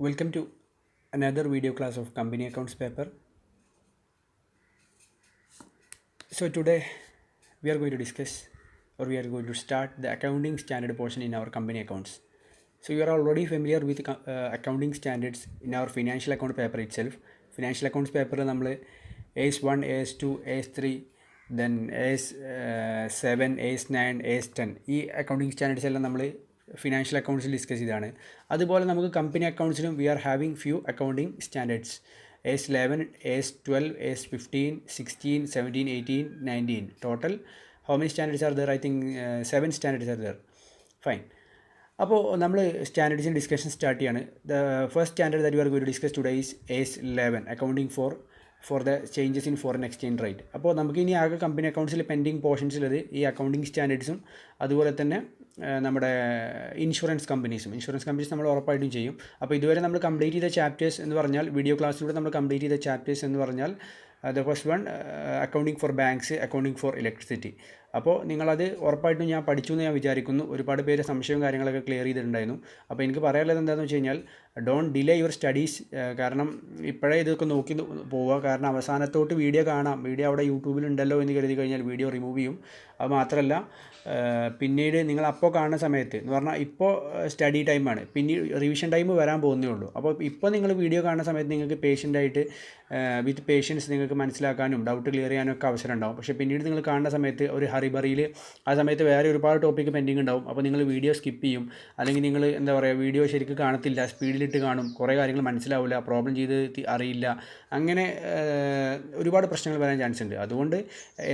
Welcome to another video class of company accounts paper. So today we are going to discuss or we are going to start the accounting standard portion in our company accounts. So you are already familiar with accounting standards in our financial account paper itself. Financial accounts paper നമ്മൾ AS1, AS2, AS3 then AS7, AS9, AS10 ഈ accounting standards എല്ലാം നമ്മൾ financial അക്കൗണ്ട്സിൽ discuss ചെയ്തതാണ്. അതുപോലെ നമുക്ക് company അക്കൗണ്ട്സിലും we are having few accounting standards AS11, AS12, AS15, 16, 17, 18, 19. Total how many standards are there? I think 7 standards are there. Fine. അപ്പോൾ നമ്മൾ സ്റ്റാൻഡേർഡ്സിൻ്റെ ഡിസ്കഷൻ സ്റ്റാർട്ട് ചെയ്യാണ്. The first standard that we are going to discuss today is AS11 accounting for the changes in foreign exchange rate. അപ്പോൾ നമുക്ക് ഇനി ആകെ company അക്കൗണ്ട്സിൽ pending പോർഷൻസിലത് ഈ accounting സ്റ്റാൻഡേർഡ്സും അതുപോലെ തന്നെ നമ്മുടെ ഇൻഷുറൻസ് കമ്പനീസ് നമ്മൾ ഉറപ്പായിട്ടും ചെയ്യും. അപ്പോൾ ഇതുവരെ നമ്മൾ കംപ്ലീറ്റ് ചെയ്ത ചാപ്റ്റേഴ്സ് എന്ന് പറഞ്ഞാൽ വീഡിയോ ക്ലാസ്സിലൂടെ നമ്മൾ കംപ്ലീറ്റ് ചെയ്ത ചാപ്റ്റേഴ്സ് എന്ന് പറഞ്ഞാൽ the first one accounting for banks, accounting for electricity. അപ്പോൾ നിങ്ങളത് ഉറപ്പായിട്ടും ഞാൻ പഠിച്ചു എന്ന് ഞാൻ വിചാരിക്കുന്നു. ഒരുപാട് പേര് സംശയവും കാര്യങ്ങളൊക്കെ ക്ലിയർ ചെയ്തിട്ടുണ്ടായിരുന്നു. അപ്പോൾ എനിക്ക് പറയാനുള്ളത് എന്താണെന്ന് വെച്ച് കഴിഞ്ഞാൽ ഡോണ്ട് ഡിലേ യുവർ സ്റ്റഡീസ്. കാരണം ഇപ്പോഴേ ഇതൊക്കെ നോക്കി പോവുക. കാരണം അവസാനത്തോട്ട് വീഡിയോ കാണാം, വീഡിയോ അവിടെ യൂട്യൂബിലുണ്ടല്ലോ എന്ന് കരുതി കഴിഞ്ഞാൽ വീഡിയോ റിമൂവ് ചെയ്യും. അത് മാത്രമല്ല പിന്നീട് നിങ്ങൾ അപ്പോൾ കാണുന്ന സമയത്ത് എന്ന് പറഞ്ഞാൽ ഇപ്പോൾ സ്റ്റഡി ടൈമാണ്, പിന്നീട് റിവിഷൻ ടൈം വരാൻ പോകുന്നേ ഉള്ളൂ. അപ്പോൾ ഇപ്പോൾ നിങ്ങൾ വീഡിയോ കാണുന്ന സമയത്ത് നിങ്ങൾക്ക് പേഷ്യൻ്റായിട്ട് വിത്ത് പേഷ്യൻസ് നിങ്ങൾക്ക് മനസ്സിലാക്കാനും ഡൗട്ട് ക്ലിയർ ചെയ്യാനും ഒക്കെ അവസരം ഉണ്ടാവും. പക്ഷേ പിന്നീട് നിങ്ങൾ കാണുന്ന സമയത്ത് ഒരു ഹറിബറിയിൽ ആ സമയത്ത് വേറെ ഒരുപാട് ടോപ്പിക്ക് പെൻഡിങ് ഉണ്ടാവും. അപ്പോൾ നിങ്ങൾ വീഡിയോ സ്കിപ്പ് ചെയ്യും, അല്ലെങ്കിൽ നിങ്ങൾ എന്താ പറയുക വീഡിയോ ശരിക്കും കാണത്തില്ല, സ്പീഡിലിട്ട് കാണും, കുറേ കാര്യങ്ങൾ മനസ്സിലാവില്ല, പ്രോബ്ലം ചെയ്ത് അറിയില്ല, അങ്ങനെ ഒരുപാട് പ്രശ്നങ്ങൾ വരാൻ ചാൻസ് ഉണ്ട്. അതുകൊണ്ട്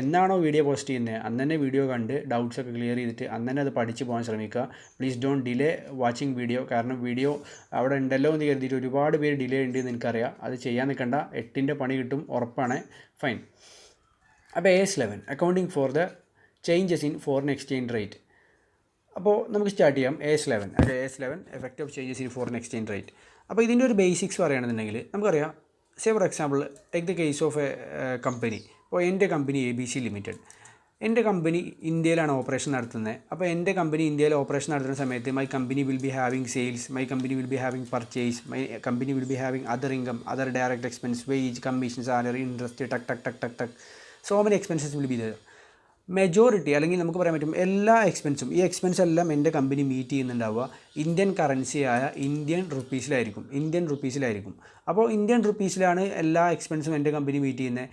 എന്നാണോ വീഡിയോ പോസ്റ്റ് ചെയ്യുന്നത് അന്ന് തന്നെ വീഡിയോ കണ്ട് ഡൗട്ട്സ് ഒക്കെ ക്ലിയർ ചെയ്തിട്ട് അന്ന് തന്നെ അത് പഠിച്ച് പോകാൻ ശ്രമിക്കുക. Please don't delay watching video. കാരണം വീഡിയോ അവിടെ ഉണ്ടല്ലോ എന്ന് കരുതിയിട്ട് ഒരുപാട് പേര് ഡിലേ ഉണ്ട് എന്ന് എനിക്കറിയാം. അത് ചെയ്യാൻ നിൽക്കണ്ട, 8ൻ്റെ പണി കിട്ടും ഉറപ്പാണ്. ഫൈൻ. അപ്പോൾ AS11 accounting for the changes in foreign exchange rate. അപ്പോൾ നമുക്ക് സ്റ്റാർട്ട് ചെയ്യാം. AS11 effect of changes in foreign exchange rate. അപ്പോൾ ഇതിൻ്റെ ഒരു ബേസിക്സ് പറയുകയാണെന്നുണ്ടെങ്കിൽ നമുക്കറിയാം. Say for example take the case of A company. ഇപ്പോൾ എൻ്റെ കമ്പനി ABC ലിമിറ്റഡ്. എൻ്റെ കമ്പനി ഇന്ത്യയിലാണ് ഓപ്പറേഷൻ നടത്തുന്നത്. അപ്പോൾ എൻ്റെ കമ്പനി ഇന്ത്യയിൽ ഓപ്പറേഷൻ നടത്തുന്ന സമയത്ത് my company will be having sales, my company will be having purchase, my company will be having other income, other direct expense, wage, commission, salary, interest, tuck so many expenses will be there. Majority അല്ലെങ്കിൽ നമുക്ക് പറയാൻ പറ്റും എല്ലാ എക്സ്പെൻസും, ഈ expense എല്ലാം എൻ്റെ company meet ചെയ്യുന്നുണ്ടാവുക Indian കറൻസിയായ Indian റുപ്പീസിലായിരിക്കും. അപ്പോൾ Indian റുപ്പീസിലാണ് എല്ലാ എക്സ്പെൻസും എൻ്റെ കമ്പനി മീറ്റ് ചെയ്യുന്നത്.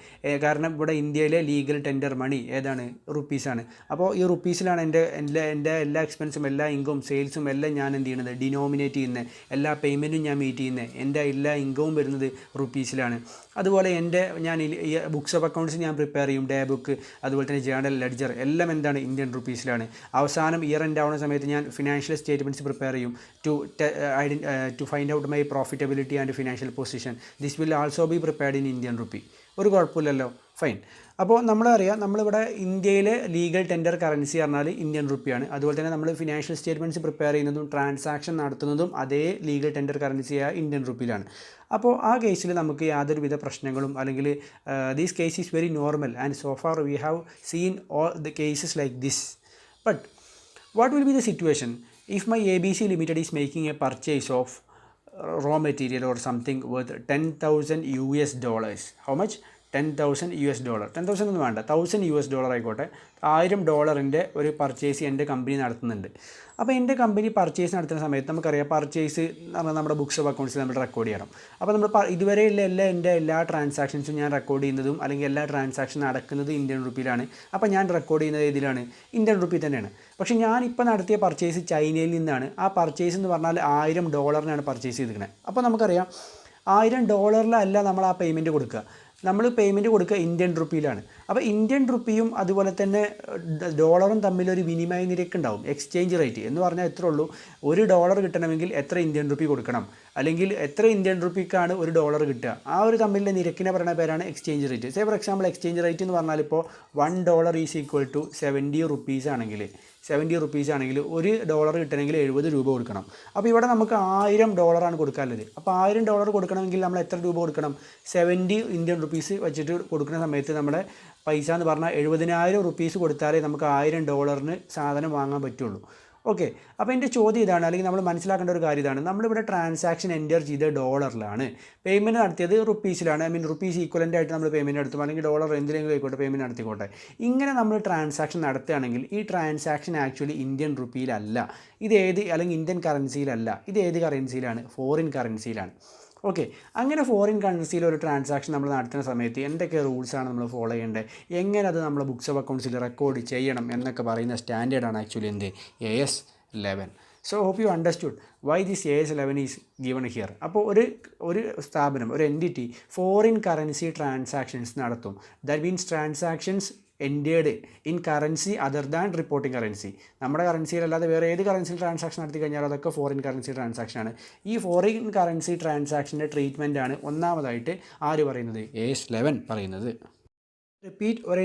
കാരണം ഇവിടെ ഇന്ത്യയിലെ ലീഗൽ ടെൻഡർ മണി ഏതാണ്? റുപ്പീസാണ്. അപ്പോൾ ഈ റുപ്പീസിലാണ് എൻ്റെ എല്ലാ എക്സ്പെൻസും, എല്ലാ ഇൻകവും, സെയിൽസും എല്ലാം ഞാൻ എന്ത് ചെയ്യുന്നത്? ഡിനോമിനേറ്റ് ചെയ്യുന്നത്. എല്ലാ പേയ്മെൻറ്റും ഞാൻ മീറ്റ് ചെയ്യുന്നത്, എൻ്റെ എല്ലാ ഇൻകവും വരുന്നത് റുപ്പീസിലാണ്. അതുപോലെ ഞാൻ ബുക്സ് ഓഫ് അക്കൗണ്ട്സ് ഞാൻ പ്രിപ്പയർ ചെയ്യും, ഡേ ബുക്ക്, അതുപോലെ തന്നെ ജേണൽ, ലെഡ്ജർ എല്ലാം എന്താണ്? ഇന്ത്യൻ റുപ്പീസിലാണ്. അവസാനം ഇയർ എൻഡ് ആവുന്ന സമയത്ത് ഞാൻ ഫിനാൻഷ്യൽ സ്റ്റേറ്റ്മെൻറ്റ്സ് പ്രിപ്പയർ ചെയ്യും to find out my profitability and financial position. This will also be prepared in Indian rupee. ഒരു കുഴപ്പമില്ലല്ലോ. ഫൈൻ. അപ്പോൾ നമ്മളറിയാം നമ്മളിവിടെ ഇന്ത്യയിലെ ലീഗൽ ടെൻഡർ കറൻസി പറഞ്ഞാൽ ഇന്ത്യൻ റുപ്പിയാണ്. അതുപോലെ തന്നെ നമ്മൾ ഫിനാൻഷ്യൽ സ്റ്റേറ്റ്മെൻറ്റ്സ് പ്രിപ്പയർ ചെയ്യുന്നതും ട്രാൻസാക്ഷൻ നടത്തുന്നതും അതേ ലീഗൽ ടെൻഡർ കറൻസിയായ ഇന്ത്യൻ റുപ്പിയിലാണ്. അപ്പോൾ ആ കേസിൽ നമുക്ക് യാതൊരുവിധ പ്രശ്നങ്ങളും അല്ലെങ്കിൽ these case is very normal and so far we have seen all the cases like this. But what will be the situation if my ABC Limited is making a purchase of raw material or something worth $10,000? How much? $10,000. 10,000 ഒന്നും വേണ്ട, $1,000 ആയിക്കോട്ടെ. $1,000 ഒരു purchase എൻ്റെ company നടത്തുന്നുണ്ട്. അപ്പോൾ എൻ്റെ company purchase നടത്തുന്ന സമയത്ത് നമുക്കറിയാം പർച്ചേസ് നമ്മുടെ ബുക്സ് ഓഫ് അക്കൗണ്ട്സിൽ നമ്മൾ റെക്കോർഡ് ചെയ്യണം. അപ്പോൾ നമ്മൾ ഇതുവരെയുള്ള എല്ലാ ട്രാൻസാക്ഷൻസും ഞാൻ റെക്കോർഡ് ചെയ്യുന്നതും അല്ലെങ്കിൽ എല്ലാ ട്രാൻസാക്ഷൻ നടക്കുന്നത് ഇന്ത്യൻ റുപ്പിയിലാണ്. അപ്പോൾ ഞാൻ റെക്കോർഡ് ചെയ്യുന്നത് ഇതിലാണ്, ഇന്ത്യൻ റുപ്പി തന്നെയാണ്. പക്ഷേ ഞാനിപ്പോൾ നടത്തിയ പർച്ചേസ് ചൈനയിൽ നിന്നാണ്. ആ പർച്ചേസ് എന്ന് പറഞ്ഞാൽ $1,000 പർച്ചേസ് ചെയ്തിരിക്കുന്നത്. അപ്പോൾ നമുക്കറിയാം $1,000 നമ്മൾ ആ പേയ്മെൻറ്റ് കൊടുക്കുക. നമ്മൾ പേയ്മെൻറ്റ് കൊടുക്കുക ഇന്ത്യൻ റുപ്പിയിലാണ്. അപ്പോൾ ഇന്ത്യൻ റുപ്പിയും അതുപോലെ തന്നെ ഡോളറും തമ്മിലൊരു വിനിമയ നിരക്ക് ഉണ്ടാവും, എക്സ്ചേഞ്ച് റേറ്റ് എന്ന് പറഞ്ഞാൽ എത്ര ഉള്ളൂ? $1 കിട്ടണമെങ്കിൽ എത്ര ഇന്ത്യൻ റുപ്പി കൊടുക്കണം, അല്ലെങ്കിൽ എത്ര ഇന്ത്യൻ റുപ്പിക്കാണ് $1 കിട്ടുക? ആ ഒരു തമ്മിലുള്ള നിരക്കിനെ പറയുന്ന പേരാണ് exchange rate. Say for example exchange rate എന്ന് പറഞ്ഞാൽ ഇപ്പോൾ $1 ഈസ് ഈക്വൽ ടു 70 റുപ്പീസ് ആണെങ്കിൽ $1 കിട്ടണമെങ്കിൽ 70 രൂപ കൊടുക്കണം. അപ്പോൾ ഇവിടെ നമുക്ക് $1,000 കൊടുക്കാനുള്ളത്. അപ്പോൾ $1,000 കൊടുക്കണമെങ്കിൽ നമ്മൾ എത്ര രൂപ കൊടുക്കണം? 70 ഇന്ത്യൻ റുപ്പീസ് വെച്ചിട്ട് കൊടുക്കുന്ന സമയത്ത് നമ്മുടെ പൈസ എന്ന് പറഞ്ഞാൽ 70,000 റുപ്പീസ് കൊടുത്താലേ നമുക്ക് $1,000 സാധനം വാങ്ങാൻ പറ്റുള്ളൂ. ഓക്കെ. അപ്പോൾ എൻ്റെ ചോദ്യം ഇതാണ്, അല്ലെങ്കിൽ നമ്മൾ മനസ്സിലാക്കേണ്ട ഒരു കാര്യം ഇതാണ്. നമ്മളിവിടെ ട്രാൻസാക്ഷൻ എൻ്റർ ചെയ്ത് ഡോളറിലാണ്, പേയ്മെൻറ്റ് നടത്തിയത് റുപ്പീസിലാണ്. റുപ്പീസ് ഈക്വലൻ്റ് ആയിട്ട് നമ്മൾ പേയ്മെൻറ്റ് നടത്തും, അല്ലെങ്കിൽ ഡോളർ എന്തിനെങ്കിലും ആയിക്കോട്ടെ പേയ്മെൻറ്റ് നടത്തിക്കോട്ടെ. ഇങ്ങനെ നമ്മൾ ട്രാൻസാക്ഷൻ നടത്തുകയാണെങ്കിൽ ഈ ട്രാൻസാക്ഷൻ ആക്ച്വലി ഇന്ത്യൻ റുപ്പിയിലല്ല, അല്ലെങ്കിൽ ഇന്ത്യൻ കറൻസിയിലല്ല. ഇത് ഏത് കറൻസിയിലാണ്? ഫോറിൻ കറൻസിയിലാണ്. ഓക്കെ. അങ്ങനെ ഫോറിൻ കറൻസിയിൽ ഒരു ട്രാൻസാക്ഷൻ നമ്മൾ നടത്തുന്ന സമയത്ത് എന്തൊക്കെ റൂൾസാണ് നമ്മൾ ഫോളോ ചെയ്യേണ്ടത്, എങ്ങനെ അത് നമ്മൾ ബുക്സ് ഓഫ് അക്കൗണ്ട്സിൽ റെക്കോർഡ് ചെയ്യണം എന്നൊക്കെ പറയുന്ന സ്റ്റാൻഡേർഡാണ് ആക്ച്വലി എന്ത് AS11. So hope you understood why this AS11 is given here. അപ്പോൾ ഒരു സ്ഥാപനം, ഒരു എൻറ്റിറ്റി ഫോറിൻ കറൻസി ട്രാൻസാക്ഷൻസ് നടത്തും. That means transactions ended in currency other than reporting currency. നമ്മുടെ കറൻസിയിലല്ലാതെ വേറെ ഏത് കറൻസിയിൽ ട്രാൻസാക്ഷൻ നടത്തി കഴിഞ്ഞാൽ അതൊക്കെ ഫോറിൻ കറൻസി ട്രാൻസാക്ഷനാണ്. ഈ ഫോറിൻ കറൻസി ട്രാൻസാക്ഷൻ്റെ ട്രീറ്റ്മെൻറ്റാണ് ഒന്നാമതായിട്ട് ആര് പറയുന്നത്? AS11 പറയുന്നത്. റിപ്പീറ്റ്, ഒരു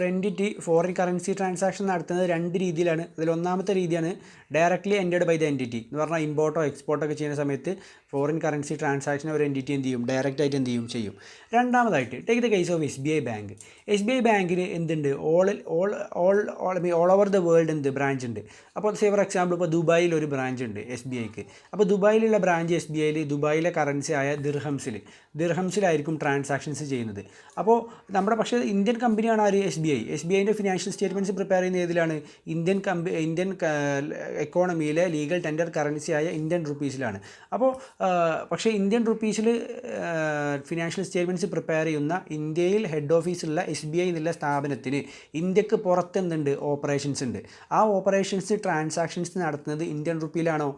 എൻറ്റിറ്റി ഫോറിൻ കറൻസി ട്രാൻസാക്ഷൻ നടത്തുന്നത് രണ്ട് രീതിയിലാണ്. അതിൽ ഒന്നാമത്തെ രീതിയാണ് directly entered by the entity എന്ന് പറഞ്ഞാൽ ഇമ്പോർട്ടോ എക്സ്പോർട്ടോ ഒക്കെ ചെയ്യുന്ന സമയത്ത് ഫോറിൻ കറൻസി ട്രാൻസാക്ഷൻ ഒരു എൻറ്റിറ്റി എന്ത് ചെയ്യും? ഡയറക്റ്റായിട്ട് എന്ത് ചെയ്യും. രണ്ടാമതായിട്ട് take the case of SBI bank. SBI ബാങ്കിന് എന്തുണ്ട്? All over the world branch ഉണ്ട്. അപ്പോൾ സേ ഫോർ എക്സാമ്പിൾ ഇപ്പോൾ ദുബായിൽ ഒരു ബ്രാഞ്ച് ഉണ്ട് SBIക്ക്. അപ്പോൾ ദുബായിലുള്ള ബ്രാഞ്ച് SBIയിൽ ദുബായിലെ കറൻസി ആയ ദിർഹംസിലായിരിക്കും ട്രാൻസാക്ഷൻസ് ചെയ്യുന്നത്. അപ്പോൾ നമ്മുടെ പക്ഷേ ഇന്ത്യൻ കമ്പനിയാണ് ആര്? SBIൻ്റെ ഫിനാൻഷ്യൽ സ്റ്റേറ്റ്മെൻറ്റ്സ് പ്രിപ്പയർ ചെയ്യുന്ന ഏതിലാണ്? ഇന്ത്യൻ എക്കോണമിയിലെ ലീഗൽ ടെൻഡർ കറൻസിയായ ഇന്ത്യൻ റുപ്പീസിലാണ്. അപ്പോൾ പക്ഷേ ഇന്ത്യൻ റുപ്പീസിൽ ഫിനാൻഷ്യൽ സ്റ്റേറ്റ്മെൻറ്റ്സ് പ്രിപ്പയർ ചെയ്യുന്ന ഇന്ത്യയിൽ ഹെഡ് ഓഫീസുള്ള SBI എന്നുള്ള സ്ഥാപനത്തിന് ഇന്ത്യക്ക് പുറത്ത് എന്തുണ്ട്? ഓപ്പറേഷൻസ് ഉണ്ട്. ആ ഓപ്പറേഷൻസ് ട്രാൻസാക്ഷൻസ് നടത്തുന്നത് ഇന്ത്യൻ റുപ്പിയിലാണോ?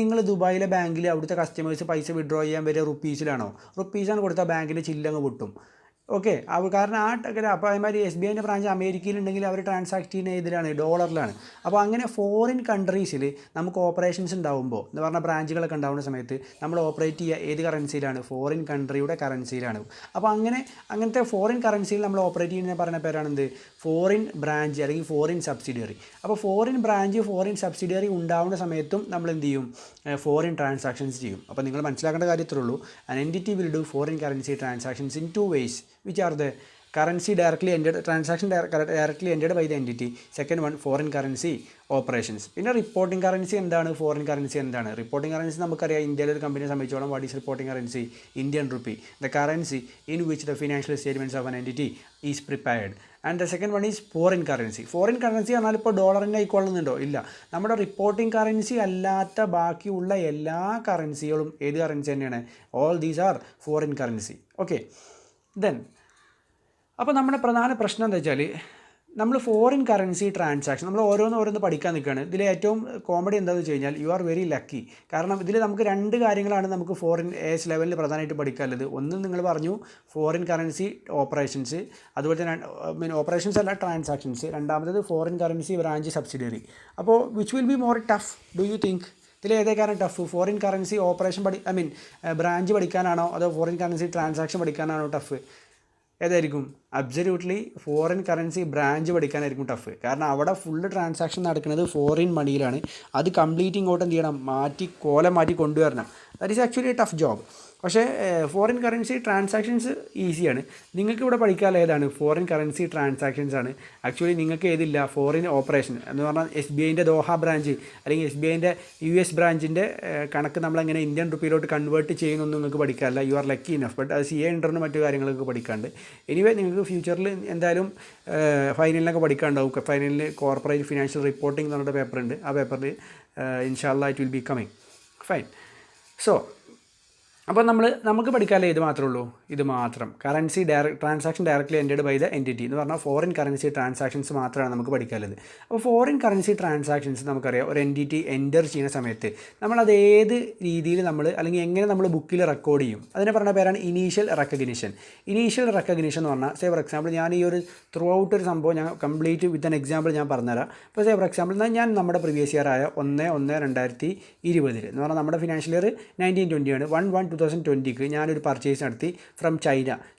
നിങ്ങൾ ദുബായിലെ ബാങ്കിൽ അവിടുത്തെ കസ്റ്റമേഴ്സ് പൈസ വിഡ്രോ ചെയ്യാൻ വരെ റുപ്പീസിലാണോ? റുപ്പീസാണ് കൊടുത്താൽ ബാങ്കിൽ ചില്ലങ്ങ് പൊട്ടും. ഓക്കെ. കാരണം അപ്പോൾ അതേമാതിരി SBIൻ്റെ ബ്രാഞ്ച് അമേരിക്കയിലുണ്ടെങ്കിൽ അവർ ട്രാൻസാക്ട് ചെയ്യുന്ന ഇതിലാണ്? ഡോളറിലാണ്. അപ്പോൾ അങ്ങനെ ഫോറിൻ കൺട്രീസിൽ നമുക്ക് ഓപ്പറേഷൻസ് ഉണ്ടാകുമ്പോൾ എന്ന് പറഞ്ഞാൽ ബ്രാഞ്ചുകളൊക്കെ ഉണ്ടാകുന്ന സമയത്ത് നമ്മൾ ഓപ്പറേറ്റ് ചെയ്യുക ഏത് കറൻസിയിലാണ്? ഫോറിൻ കൺട്രിയുടെ കറൻസിയിലാണ്. അപ്പോൾ അങ്ങനത്തെ ഫോറിൻ കറൻസിയിൽ നമ്മൾ ഓപ്പറേറ്റ് ചെയ്യുന്ന പറയുന്ന പേരാണ് ഫോറിൻ ബ്രാഞ്ച് അല്ലെങ്കിൽ ഫോറിൻ സബ്സിഡിയറി. അപ്പോൾ ഫോറിൻ ബ്രാഞ്ച് ഫോറിൻ സബ്സിഡിയറി ഉണ്ടാവുന്ന സമയത്തും നമ്മൾ എന്ത് ചെയ്യും? ഫോറിൻ ട്രാൻസാക്ഷൻസ് ചെയ്യും. അപ്പോൾ നിങ്ങൾ മനസ്സിലാക്കേണ്ട കാര്യത്തിലേ ഉള്ളൂ, an entity will do foreign currency transactions in two ways, which are the currency directly entered transaction directly entered by the entity. Second one, foreign currency operations. പിന്നെ റിപ്പോർട്ടിംഗ് കറൻസി എന്താണ്? Foreign currency എന്താണ്? Reporting currency നമുക്കറിയാം, ഇന്ത്യയിലെ ഒരു കമ്പനിയെ സംബന്ധിച്ചോളം what is reporting currency? Indian rupee, the currency in which the financial statements of an entity is prepared. And the second one is foreign currency. Foreign currency പറഞ്ഞാൽ ഇപ്പോൾ ഡോളറിനെ ആയിക്കൊള്ളുന്നുണ്ടോ? ഇല്ല. നമ്മുടെ റിപ്പോർട്ടിംഗ് കറൻസി അല്ലാത്ത ബാക്കിയുള്ള എല്ലാ കറൻസികളും ഏത് കറൻസി തന്നെയാണ്? All these are foreign currency. Okay. Then അപ്പോൾ നമ്മുടെ പ്രധാന പ്രശ്നം എന്താ വെച്ചാൽ നമ്മൾ ഫോറിൻ കറൻസി ട്രാൻസാക്ഷൻ നമ്മൾ ഓരോന്ന് പഠിക്കാൻ നിൽക്കുകയാണ്. ഇതിൽ ഏറ്റവും കോമഡി എന്താണെന്ന് വെച്ച് കഴിഞ്ഞാൽ യു ആർ വെരി ലക്കി. കാരണം ഇതിൽ നമുക്ക് രണ്ട് കാര്യങ്ങളാണ് നമുക്ക് ഫോറിൻ AS11 പ്രധാനമായിട്ട് പഠിക്കാനുള്ളത്. ഒന്ന് നിങ്ങൾ പറഞ്ഞു ഫോറിൻ കറൻസി ഓപ്പറേഷൻസ്, അതുപോലെ തന്നെ ഓപ്പറേഷൻസ് അല്ല ട്രാൻസാക്ഷൻസ്. രണ്ടാമത്തത് ഫോറിൻ കറൻസി ബ്രാഞ്ച് സബ്സിഡിയറി. അപ്പോൾ which will be more tough do you think? ഇതിൽ ഏതൊക്കെയാണ് tough? Foreign currency operation branch പഠിക്കാനാണോ അതോ ഫോറിൻ കറൻസി ട്രാൻസാക്ഷൻ പഠിക്കാനാണോ ടഫ്? ഏതായിരിക്കും? അബ്സല്യൂട്ട്ലി ഫോറിൻ കറൻസി ബ്രാഞ്ച് പഠിക്കാനായിരിക്കും ടഫ്. കാരണം അവിടെ ഫുള്ള് ട്രാൻസാക്ഷൻ നടക്കുന്നത് ഫോറിൻ മണിയിലാണ്. അത് കംപ്ലീറ്റ് ഇങ്ങോട്ട് എന്ത് ചെയ്യണം? കോലം മാറ്റി കൊണ്ടുവരണം. That is actually a tough job. പക്ഷേ ഫോറിൻ കറൻസി ട്രാൻസാക്ഷൻസ് ഈസിയാണ്. നിങ്ങൾക്ക് ഇവിടെ പഠിക്കാനുള്ള ഏതാണ്? ഫോറിൻ കറൻസി ട്രാൻസാക്ഷൻസ് ആണ്. ആക്ച്വലി നിങ്ങൾക്ക് ഏതില്ല? ഫോറിൻ ഓപ്പറേഷൻ എന്ന് പറഞ്ഞാൽ SBIൻ്റെ ദോഹ ബ്രാഞ്ച് അല്ലെങ്കിൽ SBIൻ്റെ US ബ്രാഞ്ചിൻ്റെ കണക്ക് നമ്മളെങ്ങനെ ഇന്ത്യൻ റുപ്പിയിലോട്ട് കൺവേർട്ട് ചെയ്യുന്നൊന്നും നിങ്ങൾക്ക് പഠിക്കാറില്ല. You are lucky enough. But അത് CA ഇൻ്ററിന് മറ്റു കാര്യങ്ങളൊക്കെ പഠിക്കാണ്ട്. എനിവേ നിങ്ങൾക്ക് ഫ്യൂച്ചറിൽ എന്തായാലും ഫൈനലിനൊക്കെ പഠിക്കാനുണ്ടാവും. ഫൈനലിൽ കോർപ്പറേറ്റ് ഫിനാൻഷ്യൽ റിപ്പോർട്ടിംഗ് എന്ന് പറഞ്ഞിട്ട് പേപ്പറുണ്ട്. ആ പേപ്പറിൽ ഇൻഷാല്ലാ it will be coming. Fine. So അപ്പോൾ നമുക്ക് പഠിക്കാമല്ലേ ഇത് മാത്രമേ ഉള്ളൂ? ഇത് മാത്രം currency transaction directly entered by the entity എന്ന് പറഞ്ഞാൽ ഫോറിൻ കറൻസി ട്രാൻസാക്ഷൻസ് മാത്രമാണ് നമുക്ക് പഠിക്കാനുള്ളത്. അപ്പോൾ ഫോറിൻ കറൻസി ട്രാൻസാക്ഷൻസ് നമുക്കറിയാം ഒരു എൻറ്റിറ്റി എൻറ്റർ ചെയ്യുന്ന സമയത്ത് നമ്മളത് ഏത് രീതിയിൽ അല്ലെങ്കിൽ എങ്ങനെ നമ്മൾ ബുക്കിൽ റെക്കോർഡ് ചെയ്യും അതിനെ പറഞ്ഞ പേരാണ് ഇനീഷ്യൽ റെക്കഗ്നിഷൻ. ഇനീഷ്യൽ റെക്കഗ്നിഷൻ എന്ന് പറഞ്ഞാൽ സേ ഫോർ എക്സാമ്പിൾ ഞാൻ ഈ ഒരു ത്രൂ ഔട്ട് ഒരു സംഭവം ഞാൻ കംപ്ലീറ്റ് വിത്ത് ആൻ എക്സാമ്പിൾ ഞാൻ പറഞ്ഞുതരാം. ഇപ്പോൾ സേ ഫോർ എക്സാമ്പിൾ ഞാൻ നമ്മുടെ പ്രീവിയസ് ഇയർ ആയ 1/1/2020 എന്ന് പറഞ്ഞാൽ നമ്മുടെ ഫിനാൻഷ്യൽ ഇയർ 1920 ആണ്. 1/1/2020 ഞാനൊരു പർച്ചേസ് നടത്തി ഫ്രം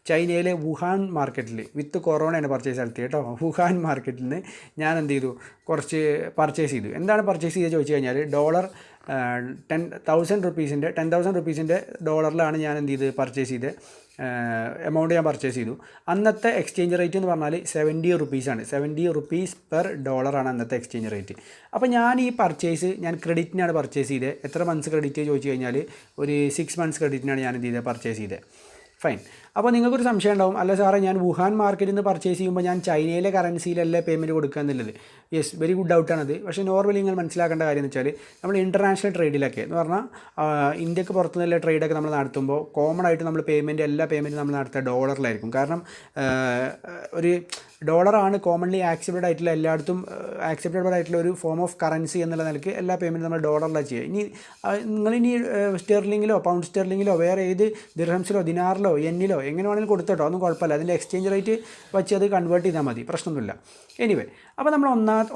ചൈനയിലെ വുഹാൻ മാർക്കറ്റിൽ വിത്ത് കൊറോണയാണ് പർച്ചേസ് നടത്തി കേട്ടോ. വുഹാൻ മാർക്കറ്റിൽ നിന്ന് ഞാൻ എന്ത് ചെയ്തു? കുറച്ച് പർച്ചേസ് ചെയ്തു. എന്താണ് പർച്ചേസ് ചെയ്തത് ചോദിച്ചു കഴിഞ്ഞാൽ ₹10,000 ഡോളറിലാണ് ഞാൻ എന്ത് ചെയ്ത് പർച്ചേസ് ചെയ്ത് എമൗണ്ട് ഞാൻ പർച്ചേസ് ചെയ്തു. അന്നത്തെ എക്സ്ചേഞ്ച് റേറ്റ് എന്ന് പറഞ്ഞാൽ ₹70 ₹70 പെർ ഡോളറാണ് അന്നത്തെ എക്സ്ചേഞ്ച് റേറ്റ്. അപ്പോൾ ഞാൻ ഈ പർച്ചേസ് ഞാൻ ക്രെഡിറ്റിനാണ് പർച്ചേസ് ചെയ്തത്. എത്ര മന്ത്സ് ക്രെഡിറ്റ് ചോദിച്ചു കഴിഞ്ഞാൽ ഒരു 6 മന്ത്സ് ക്രെഡിറ്റിനാണ് ഞാൻ എന്ത് ചെയ്തത് പർച്ചേസ് ചെയ്തത്. ഫൈൻ. അപ്പോൾ നിങ്ങൾക്കൊരു സംശയം ഉണ്ടാവും, അല്ല സാറേ ഞാൻ വുഹാൻ മാർക്കറ്റിൽ നിന്ന് പർച്ചേസ് ചെയ്യുമ്പോൾ ഞാൻ ചൈനയിലെ കറൻസിയിലല്ലേ പേയ്മെൻറ്റ് കൊടുക്കുക എന്നുള്ളത്. യെസ്, വെരി ഗുഡ് ഡൗട്ടാണത്. പക്ഷേ നോർമലി നിങ്ങൾ മനസ്സിലാക്കേണ്ട കാര്യം എന്ന് വെച്ചാൽ നമ്മൾ ഇൻ്റർനാഷണൽ ട്രേഡിലൊക്കെ എന്ന് പറഞ്ഞാൽ ഇന്ത്യക്ക് പുറത്തു നിന്നുള്ള ട്രേഡൊക്കെ നമ്മൾ നടത്തുമ്പോൾ കോമൺ ആയിട്ട് നമ്മൾ എല്ലാ പേയ്മെൻറ്റും നമ്മൾ നടത്തുക ഡോളറിലായിരിക്കും. കാരണം ഒരു ഡോളറാണ് കോമൺലി ആക്സെപ്റ്റഡ് ആയിട്ടുള്ള എല്ലായിടത്തും ആക്സെപ്റ്റബിൾ ആയിട്ടുള്ള ഒരു ഫോം ഓഫ് കറൻസി എന്നുള്ള നിലയ്ക്ക് എല്ലാ പേയ്മെൻറ്റും നമ്മൾ ഡോളറിലാണ് ചെയ്യുക. നിങ്ങളിനി സ്റ്റെർലിങ്ങിലോ പൗണ്ട് സ്റ്റെർലിങ്ങിലോ വേറെ ഏത് ദിർഹംസിലോ ദിനാറിലോ യെന്നിലോ എങ്ങനെ വേണമെങ്കിലും കൊടുത്തോട്ടോ, ഒന്നും കുഴപ്പമില്ല. അതിൻ്റെ എക്സ്ചേഞ്ച് റേറ്റ് വെച്ച് അത് കൺവേർട്ട് ചെയ്താൽ മതി, പ്രശ്നമൊന്നുമില്ല. എനിവേ, അപ്പോൾ നമ്മൾ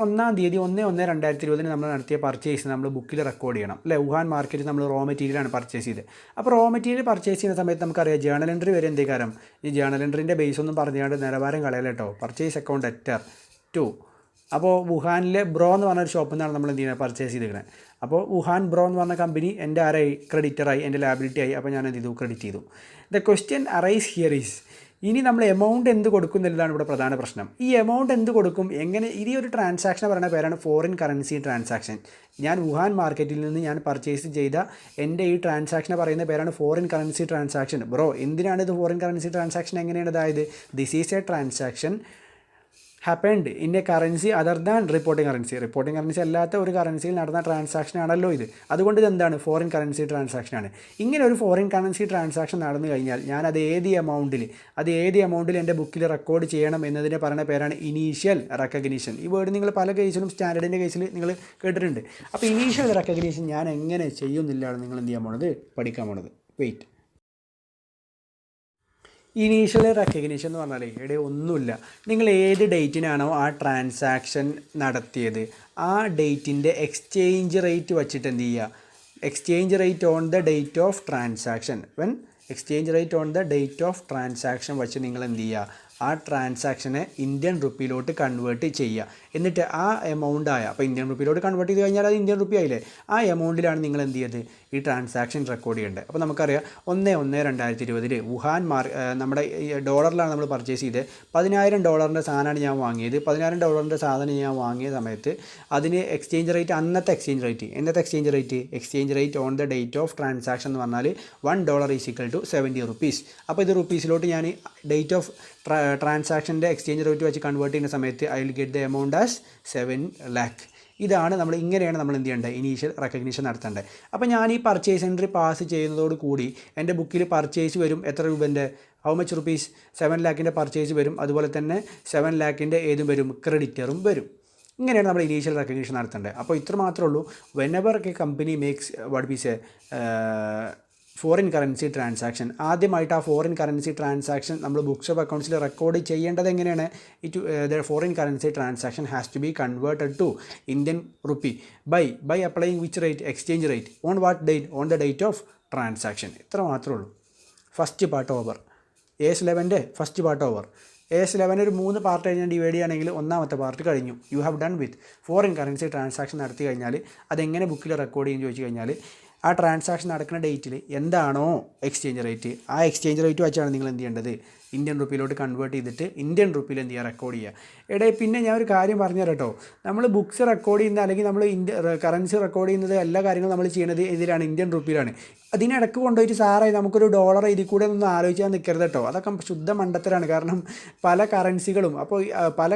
ഒന്നാം തീയതി 1/1/2020 നമ്മൾ നടത്തിയ പർച്ചേസ് നമ്മൾ ബുക്കിൽ റെക്കോർഡ് ചെയ്യണം അല്ലേ. വുഹാൻ മാർക്കറ്റിൽ നമ്മൾ റോ മെറ്റീരിയലാണ് പർച്ചേസ് ചെയ്തത്. അപ്പോൾ റോ മെറ്റീരിയൽ പർച്ചേസ് ചെയ്യുന്ന സമയത്ത് നമുക്കറിയാം ജേണൽ എൻട്രി വരെ എന്തേ കാര്യം. ഈ ജേണൽ എൻട്രീൻ്റെ ബേസ് ഒന്നും പറഞ്ഞുകൊണ്ട് നിലവാരം കളയല കേട്ടോ. Purchase account letter 2. അപ്പോൾ വുഹാനിലെ ബ്രോ എന്ന് പറഞ്ഞൊരു ഷോപ്പിൽ നിന്നാണ് നമ്മൾ എന്ത് ചെയ്യുന്നത് പർച്ചേസ് ചെയ്തിരിക്കുന്നത്. അപ്പോൾ വുഹാൻ ബ്രോ എന്ന് പറഞ്ഞ കമ്പനി എൻ്റെ ആരായി ക്രെഡിറ്ററായി, എൻ്റെ ലാബിലിറ്റി ആയി. അപ്പോൾ ഞാൻ എന്ത് ചെയ്തു ക്രെഡിറ്റ് ചെയ്തു. The question arise here is, ഇനി നമ്മൾ എമൗണ്ട് എന്ത് കൊടുക്കും എന്നുള്ളതാണ് ഇവിടെ പ്രധാന പ്രശ്നം. ഈ എമൗണ്ട് എന്ത് കൊടുക്കും, എങ്ങനെ, ഈ ഒരു ട്രാൻസാക്ഷൻ പറയുന്ന പേരാണ് ഫോറിൻ കറൻസി ട്രാൻസാക്ഷൻ. ഞാൻ വുഹാൻ മാർക്കറ്റിൽ നിന്ന് ഞാൻ പർച്ചേസ് ചെയ്ത എൻ്റെ ഈ ട്രാൻസാക്ഷനെ പറയുന്ന പേരാണ് ഫോറിൻ കറൻസി ട്രാൻസാക്ഷൻ. ബ്രോ എന്തിനാണ് ഇത് ഫോറിൻ കറൻസി ട്രാൻസാക്ഷൻ, എങ്ങനെയാണ്? അതായത് this is A transaction happened in A currency other than reporting currency അല്ലാത്ത ഒരു കറൻസിയിൽ നടന്ന ട്രാൻസാക്ഷൻ ആണല്ലോ ഇത്. അതുകൊണ്ട് ഇതെന്താണ് ഫോറിൻ കറൻസി ട്രാൻസാക്ഷനാണ്. ഇങ്ങനെ ഒരു ഫോറിൻ കറൻസി ട്രാൻസാക്ഷൻ നടന്നു കഴിഞ്ഞാൽ ഞാൻ അത് ഏത് എമൗണ്ടിൽ എൻ്റെ ബുക്കിൽ റെക്കോർഡ് ചെയ്യണം എന്നതിനെ പറയുന്ന പേരാണ് ഇനീഷ്യൽ റെക്കഗ്നീഷൻ. ഈ വേർഡ് നിങ്ങൾ പല കേസിലും സ്റ്റാൻഡേർഡിൻ്റെ കേസിൽ നിങ്ങൾ കേട്ടിട്ടുണ്ട്. അപ്പോൾ ഇനീഷ്യൽ റെക്കഗ്നീഷൻ ഞാൻ എങ്ങനെ ചെയ്യുന്നില്ലാണ് നിങ്ങൾ എന്ത് ചെയ്യാൻ പോണത്, പഠിക്കാൻ പോണത്. വെയിറ്റ്. ഇനീഷ്യൽ റെക്കഗ്നീഷൻ എന്ന് പറഞ്ഞാൽ ഇവിടെ ഒന്നുമില്ല. നിങ്ങൾ ഏത് ഡേറ്റിനാണോ ആ ട്രാൻസാക്ഷൻ നടത്തിയത് ആ ഡേറ്റിൻ്റെ എക്സ്ചേഞ്ച് റേറ്റ് വച്ചിട്ട് എന്ത് ചെയ്യുക, exchange rate on the date of transaction വെച്ച് നിങ്ങൾ എന്ത് ചെയ്യുക, ആ ട്രാൻസാക്ഷനെ ഇന്ത്യൻ റുപ്പിയിലോട്ട് കൺവേർട്ട് ചെയ്യുക. എന്നിട്ട് ആ എമൗണ്ട് ആയ, അപ്പോൾ ഇന്ത്യൻ റുപ്പിയിലോട്ട് കൺവേർട്ട് ചെയ്ത് കഴിഞ്ഞാൽ അത് ഇന്ത്യൻ റുപ്പി ആയില്ലേ, ആ എമൗണ്ടിലാണ് നിങ്ങൾ എന്ത് ചെയ്തത് ഈ ട്രാൻസാക്ഷൻ റെക്കോർഡ് ചെയ്യേണ്ടത്. അപ്പോൾ നമുക്കറിയാം 1/1/2020 വുഹാൻ നമ്മുടെ ഡോളറിലാണ് നമ്മൾ പർച്ചേസ് ചെയ്തത്. $10,000 സാധനമാണ് ഞാൻ വാങ്ങിയത്. $10,000 സാധനം ഞാൻ വാങ്ങിയ സമയത്ത് അതിന് എക്സ്ചേഞ്ച് റേറ്റ്, അന്നത്തെ exchange rate on the date of transaction എന്ന് പറഞ്ഞാൽ $1 = ₹70. അപ്പോൾ ഇത് റുപ്പീസിലോട്ട് ഞാൻ ഡേറ്റ് ഓഫ് ട്രാൻസാക്ഷൻ്റെ എക്സ്ചേഞ്ച് റേറ്റ് വെച്ച് കൺവേർട്ട് ചെയ്യുന്ന സമയത്ത് I will get the amount as 7 lakh. ഇതാണ് ഇങ്ങനെയാണ് നമ്മൾ എന്ത് ചെയ്യേണ്ടത്, ഇനീഷ്യൽ റെക്കഗ്നീഷൻ നടത്തേണ്ടത്. അപ്പോൾ ഞാൻ ഈ പർച്ചേസ് എൻട്രി പാസ് ചെയ്യുന്നതോട് കൂടി എൻ്റെ ബുക്കിൽ പർച്ചേസ് വരും. എത്ര രൂപൻ്റെ, ഹൗ മച്ച് റുപ്പീസ്, 7 lakhൻ്റെ പർച്ചേസ് വരും. അതുപോലെ തന്നെ 7 lakhൻ്റെ ഏതും വരും, ക്രെഡിറ്ററും വരും. ഇങ്ങനെയാണ് നമ്മൾ ഇനീഷ്യൽ റെക്കഗ്നീഷൻ നടത്തേണ്ടത്. അപ്പോൾ ഇത്ര മാത്രമേ ഉള്ളൂ. Whenever a company makes what we say foreign currency transaction, ആദ്യമായിട്ട് ആ ഫോറിൻ കറൻസി ട്രാൻസാക്ഷൻ നമ്മൾ ബുക്സ് ഓഫ് അക്കൗണ്ട്സിൽ റെക്കോർഡ് ചെയ്യേണ്ടത് എങ്ങനെയാണ്, the foreign currency transaction has to be converted to Indian rupee by applying which rate, exchange rate on what date, on the date of transaction. ഇത്ര മാത്രമേ ഉള്ളൂ. First part over. AS11 first part over. AS11 ഒരു 3 പാർട്ടായി ഞാൻ divide ചെയ്യുകയാണെങ്കിൽ ഒന്നാമത്തെ part കഴിഞ്ഞു. You have done with foreign currency transaction നടത്തി കഴിഞ്ഞാൽ അതെങ്ങനെ ബുക്കിൽ റെക്കോർഡ് ചെയ്യും ചോദിച്ചു കഴിഞ്ഞാൽ ആ ട്രാൻസാക്ഷൻ നടക്കുന്ന ഡേറ്റിൽ എന്താണോ എക്സ്ചേഞ്ച് റേറ്റ്, ആ എക്സ്ചേഞ്ച് റേറ്റ് വെച്ചാണ് നിങ്ങൾ എന്ത് ചെയ്യേണ്ടത്, ഇന്ത്യൻ റുപ്പിയിലോട്ട് കൺവേർട്ട് ചെയ്തിട്ട് ഇന്ത്യൻ റുപ്പിയിൽ എന്ത് ചെയ്യുക, റെക്കോർഡ് ചെയ്യുക. പിന്നെ ഞാൻ ഒരു കാര്യം പറഞ്ഞു തരാം കേട്ടോ. നമ്മൾ ബുക്സ് റെക്കോർഡ് ചെയ്യുന്ന അല്ലെങ്കിൽ നമ്മൾ കറൻസി റെക്കോർഡ് ചെയ്യുന്നത് എല്ലാ കാര്യങ്ങളും നമ്മൾ ചെയ്യുന്നത് ഇതിലാണ്, ഇന്ത്യൻ റുപ്പിയിലാണ്. അതിനിടക്ക് കൊണ്ടുപോയിട്ട് സാറേ നമുക്കൊരു ഡോളർ ഇതിൽ കൂടെ ഒന്നും ആലോചിക്കാൻ നിൽക്കരുത് കേട്ടോ. അതൊക്കെ ശുദ്ധ മണ്ടത്തരാണ്. കാരണം പല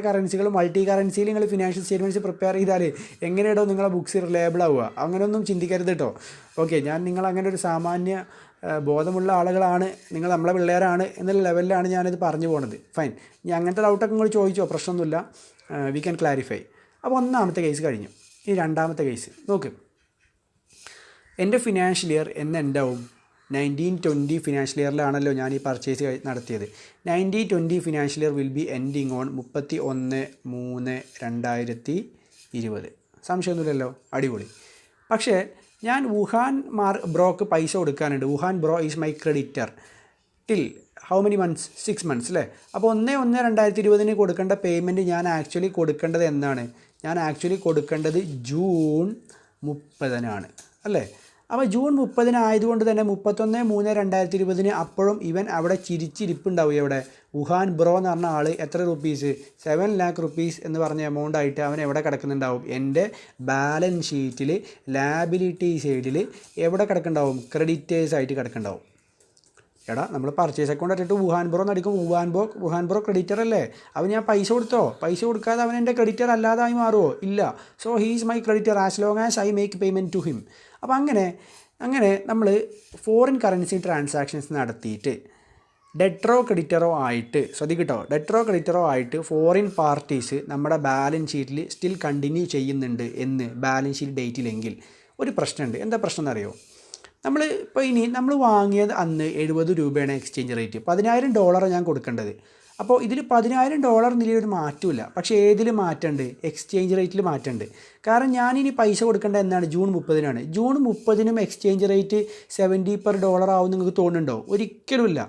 കറൻസികളും മൾട്ടി കറൻസിയിൽ നിങ്ങൾ ഫിനാൻഷ്യൽ സ്റ്റേറ്റ്മെൻറ്റ്സ് പ്രിപ്പയർ ചെയ്താൽ എങ്ങനെയാണോ നിങ്ങളെ ബുക്സ് റിലയബിൾ ആവുക, അങ്ങനെയൊന്നും ചിന്തിക്കരുത് കേട്ടോ. ഓക്കെ, നിങ്ങൾ അങ്ങനെ ഒരു സാമാന്യ ബോധമുള്ള ആളുകളാണ്, നിങ്ങൾ നമ്മളെ പിള്ളേരാണ് എന്നുള്ള ലെവലിലാണ് ഞാനിത് പറഞ്ഞു പോകുന്നത്. ഫൈൻ. ഇനി അങ്ങനത്തെ ഡൗട്ടൊക്കെ നിങ്ങൾ ചോദിച്ചോ, പ്രശ്നമൊന്നുമില്ല, വി ക്യാൻ ക്ലാരിഫൈ. അപ്പോൾ ഒന്നാമത്തെ കേസ് കഴിഞ്ഞു. ഈ രണ്ടാമത്തെ കേസ് നോക്ക്. എൻ്റെ ഫിനാൻഷ്യൽ ഇയർ എന്ന് എന്താവും, 1920 ഫിനാൻഷ്യൽ ഇയറിലാണല്ലോ ഞാൻ ഈ പർച്ചേസ് നടത്തിയത്. 1920 financial year will be ending on 31/3/2020. സംശയമൊന്നുമില്ലല്ലോ, അടിപൊളി. പക്ഷേ ഞാൻ വുഹാൻ ബ്രോക്ക് പൈസ കൊടുക്കാനുണ്ട്. Wuhan bro is my creditor till how many months, 6 months അല്ലേ. അപ്പോൾ 1/1/2020 കൊടുക്കേണ്ട പേയ്മെൻറ്റ് ഞാൻ ആക്ച്വലി കൊടുക്കേണ്ടത് എന്നാണ്, ഞാൻ ആക്ച്വലി കൊടുക്കേണ്ടത് June 30 അല്ലേ? അപ്പോൾ ജൂൺ 30 ആയതുകൊണ്ട് തന്നെ 31/3/2020 അപ്പോഴും ഇവൻ അവിടെ ചിരിച്ചിരിപ്പുണ്ടാവും. എവിടെ? വുഹാൻ ബ്രോ എന്ന് പറഞ്ഞ ആൾ എത്ര റുപ്പീസ്, 7 lakh റുപ്പീസ് എന്ന് പറഞ്ഞ എമൗണ്ട് ആയിട്ട് അവൻ എവിടെ കിടക്കുന്നുണ്ടാവും? എൻ്റെ ബാലൻസ് ഷീറ്റിൽ ലാബിലിറ്റി സൈഡിൽ എവിടെ കിടക്കുന്നുണ്ടാവും? ക്രെഡിറ്റേഴ്സ് ആയിട്ട് കിടക്കുന്നുണ്ടാവും. എടാ, നമ്മൾ പർച്ചേസ് അക്കൗണ്ട് ഇട്ടിട്ട് വുഹാൻ ബ്രോ എന്നടിക്കും. വുഹാൻ ബ്രോ ക്രെഡിറ്റർ അല്ലേ? അവൻ ഞാൻ പൈസ കൊടുത്തോ? പൈസ കൊടുക്കാതെ അവൻ എൻ്റെ ക്രെഡിറ്റർ അല്ലാതായി മാറുമോ? ഇല്ല. So he's my creditor as long as I make payment to him. അപ്പോൾ അങ്ങനെ നമ്മൾ ഫോറിൻ കറൻസി ട്രാൻസാക്ഷൻസ് നടത്തിയിട്ട് ഡെറ്ററോ ക്രെഡിറ്ററോ ആയിട്ട്, ശ്രദ്ധിക്കട്ടോ, ഡെറ്ററോ ക്രെഡിറ്ററോ ആയിട്ട് ഫോറിൻ പാർട്ടീസ് നമ്മുടെ ബാലൻസ് ഷീറ്റിൽ സ്റ്റിൽ കണ്ടിന്യൂ ചെയ്യുന്നുണ്ട് എന്ന് ബാലൻസ് ഷീറ്റ് ഡേറ്റിലെങ്കിൽ ഒരു പ്രശ്നമുണ്ട്. എന്താ പ്രശ്നം എന്നറിയോ? നമ്മൾ വാങ്ങിയത് അന്ന് 70 രൂപയാണ് എക്സ്ചേഞ്ച് റേറ്റ്. $10,000 ഞാൻ കൊടുക്കേണ്ടത്. അപ്പോൾ ഇതിൽ $10,000 നിലയൊരു മാറ്റമില്ല. പക്ഷേ ഏതിൽ മാറ്റമുണ്ട്? എക്സ്ചേഞ്ച് റേറ്റിൽ മാറ്റമുണ്ട്. കാരണം ഞാനിനി പൈസ കൊടുക്കേണ്ടത് എന്നാണ്? June 30 June 30 exchange rate 70 per dollar ആവും നിങ്ങൾക്ക് തോന്നുന്നുണ്ടോ? ഒരിക്കലുമില്ല.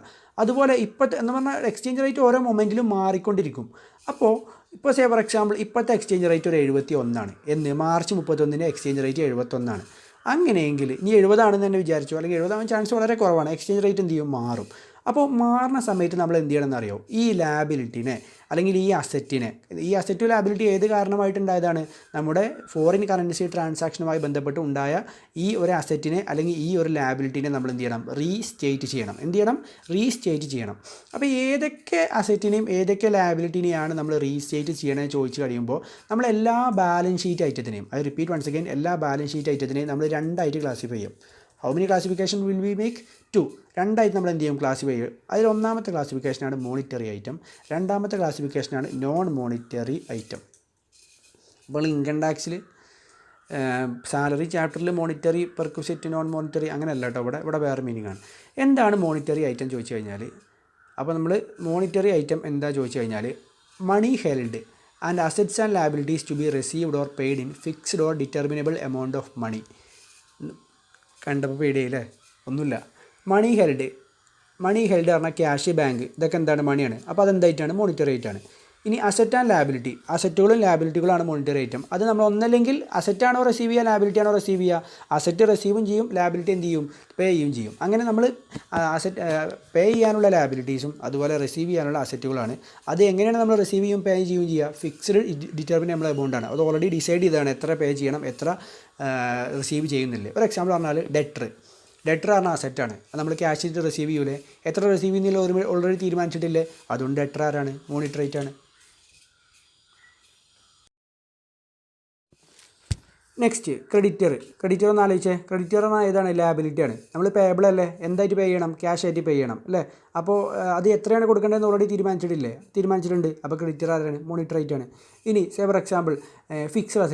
അതുപോലെ എന്ന് പറഞ്ഞാൽ എക്സ്ചേഞ്ച് റേറ്റ് ഓരോ മൊമെൻറ്റിലും മാറിക്കൊണ്ടിരിക്കും. അപ്പോൾ ഇപ്പോൾ ഫോർ എക്സാമ്പിൾ ഇപ്പോഴത്തെ എക്സ്ചേഞ്ച് റേറ്റ് ഒരു 71 എന്ന് മാർച്ച് 31 എക്സ്ചേഞ്ച് റേറ്റ് 71. അങ്ങനെയെങ്കിൽ ഇനി 70 ആണെന്ന് തന്നെ വിചാരിച്ചു, അല്ലെങ്കിൽ 70 ആവാൻ ചാൻസ് വളരെ കുറവാണ്. എക്സ്ചേഞ്ച് റേറ്റ് എന്ത് ചെയ്യും? മാറും. അപ്പോൾ മാറുന്ന സമയത്ത് നമ്മൾ എന്ത് ചെയ്യണമെന്ന് അറിയോ? ഈ ലാബിലിറ്റിനെ അല്ലെങ്കിൽ ഈ അസറ്റ് ലാബിലിറ്റി ഏത് കാരണമായിട്ടുണ്ടായതാണ്? നമ്മുടെ ഫോറിൻ കറൻസി ട്രാൻസാക്ഷനുമായി ബന്ധപ്പെട്ട് ഉണ്ടായ ഈ ഒരു അസറ്റിനെ അല്ലെങ്കിൽ ഈ ഒരു ലാബിലിറ്റിനെ നമ്മൾ എന്ത് ചെയ്യണം? റീസ്റ്റേറ്റ് ചെയ്യണം. അപ്പോൾ ഏതൊക്കെ അസറ്റിനെയും ഏതൊക്കെ ലാബിലിറ്റിനെയാണ് നമ്മൾ റീസ്റ്റേറ്റ് ചെയ്യണമെന്ന് ചോദിച്ചു കഴിയുമ്പോൾ നമ്മൾ എല്ലാ ബാലൻസ് ഷീറ്റ് ഐറ്റത്തിനെയും, ഐ റിപ്പീറ്റ് വൺസ് അഗൈൻ, എല്ലാ ബാലൻസ് ഷീറ്റ് ഐറ്റത്തിനെയും നമ്മൾ രണ്ടായിട്ട് ക്ലാസിഫൈ ചെയ്യും. How many classification will we make? 2. രണ്ടായിട്ട് നമ്മൾ എന്ത് ചെയ്യും? ക്ലാസിഫൈ ചെയ്യും. അതിൽ ഒന്നാമത്തെ ക്ലാസിഫിക്കേഷനാണ് മോണിറ്ററി ഐറ്റം, രണ്ടാമത്തെ ക്ലാസിഫിക്കേഷനാണ് നോൺ മോണിറ്ററി ഐറ്റം. അപ്പോൾ ഇൻകം ടാക്സിൽ സാലറി ചാപ്റ്ററിൽ മോണിറ്ററി, പെർക്വിസിറ്റ്, നോൺ മോണിറ്ററി അങ്ങനെയല്ല കേട്ടോ. ഇവിടെ വേറെ മീനിങ് ആണ്. എന്താണ് മോണിറ്ററി ഐറ്റം ചോദിച്ചു കഴിഞ്ഞാൽ, അപ്പോൾ നമ്മൾ മോണിറ്ററി ഐറ്റം എന്താ ചോദിച്ചു കഴിഞ്ഞാൽ, money held and assets and liabilities to be received or paid in fixed or determinable amount of money. കണ്ടപ്പോൾ പേടിയല്ലേ? ഒന്നുമില്ല. മണി ഹെൽഡ് പറഞ്ഞാൽ ക്യാഷ്, ബാങ്ക്, ഇതൊക്കെ എന്താണ്? മണിയാണ്. അപ്പോൾ അതെന്തായിട്ടാണ്? മോണിറ്ററി ആയിട്ടാണ്. ഇനി അസറ്റ് ആൻഡ് ലാബിലിറ്റി, അസറ്റുകളും ലാബിലിറ്റികളാണ് മോണിറ്ററി ഐറ്റം. അത് നമ്മൾ ഒന്നല്ലെങ്കിൽ അസറ്റാണോ റിസീവ് ചെയ്യുക, ലാബിലിറ്റി ആണോ റിസീവ് ചെയ്യുക? അസറ്റ് റിസീവും ചെയ്യും, ലാബിലിറ്റി എന്ത് ചെയ്യും? പേ ചെയ്യുകയും ചെയ്യും. അങ്ങനെ നമ്മൾ പേ ചെയ്യാനുള്ള ലാബിലിറ്റീസും അതുപോലെ റിസീവ് ചെയ്യാനുള്ള അസറ്റുകളാണ്. അത് എങ്ങനെയാണ് നമ്മൾ റിസീവ് ചെയ്യും പേ ചെയ്യുകയും ചെയ്യുക? ഫിക്സ്ഡ് ഡിറ്റർമിനബിൾ എമൗണ്ടാണ്. അത് ഓൾറെഡി ഡിസൈഡ് ചെയ്താണ് എത്ര പേ ചെയ്യണം, എത്ര റിസീവ് ചെയ്യുന്നില്ല. ഒരു എക്സാമ്പിൾ പറഞ്ഞാൽ ഡെറ്റർ പറഞ്ഞാൽ അസറ്റാണ്. അത് നമ്മൾ ക്യാഷ് ചെയ്തിട്ട് റിസീവ് ചെയ്യൂലേ? എത്ര റിസീവ് ചെയ്യുന്നില്ല ഓൾറെഡി തീരുമാനിച്ചിട്ടില്ലേ? അതുകൊണ്ട് ഡെറ്റർ ആരാണ്? മോണിറ്ററി ഐറ്റമാണ്. നെക്സ്റ്റ് ക്രെഡിറ്റർ ഒന്ന് ആലോചിച്ചേ. ക്രെഡിറ്റർ എന്നാൽ ഏതാണ്? ലാബിലിറ്റിയാണ്. നമ്മൾ പേബിൾ അല്ലേ? എന്തായിട്ട് പേ ചെയ്യണം? ക്യാഷ് ആയിട്ട് പേ ചെയ്യണം അല്ലേ? അപ്പോൾ അത് എത്രയാണ് കൊടുക്കേണ്ടതെന്ന് ഓൾറെഡി തീരുമാനിച്ചിട്ടുണ്ട്. അപ്പോൾ ക്രെഡിറ്റർ ആരാണ്? മോണിറ്ററി ഐറ്റമാണ്. ഇനി ഫോർ എക്സാമ്പിൾ ഫിക്സ്ഡ്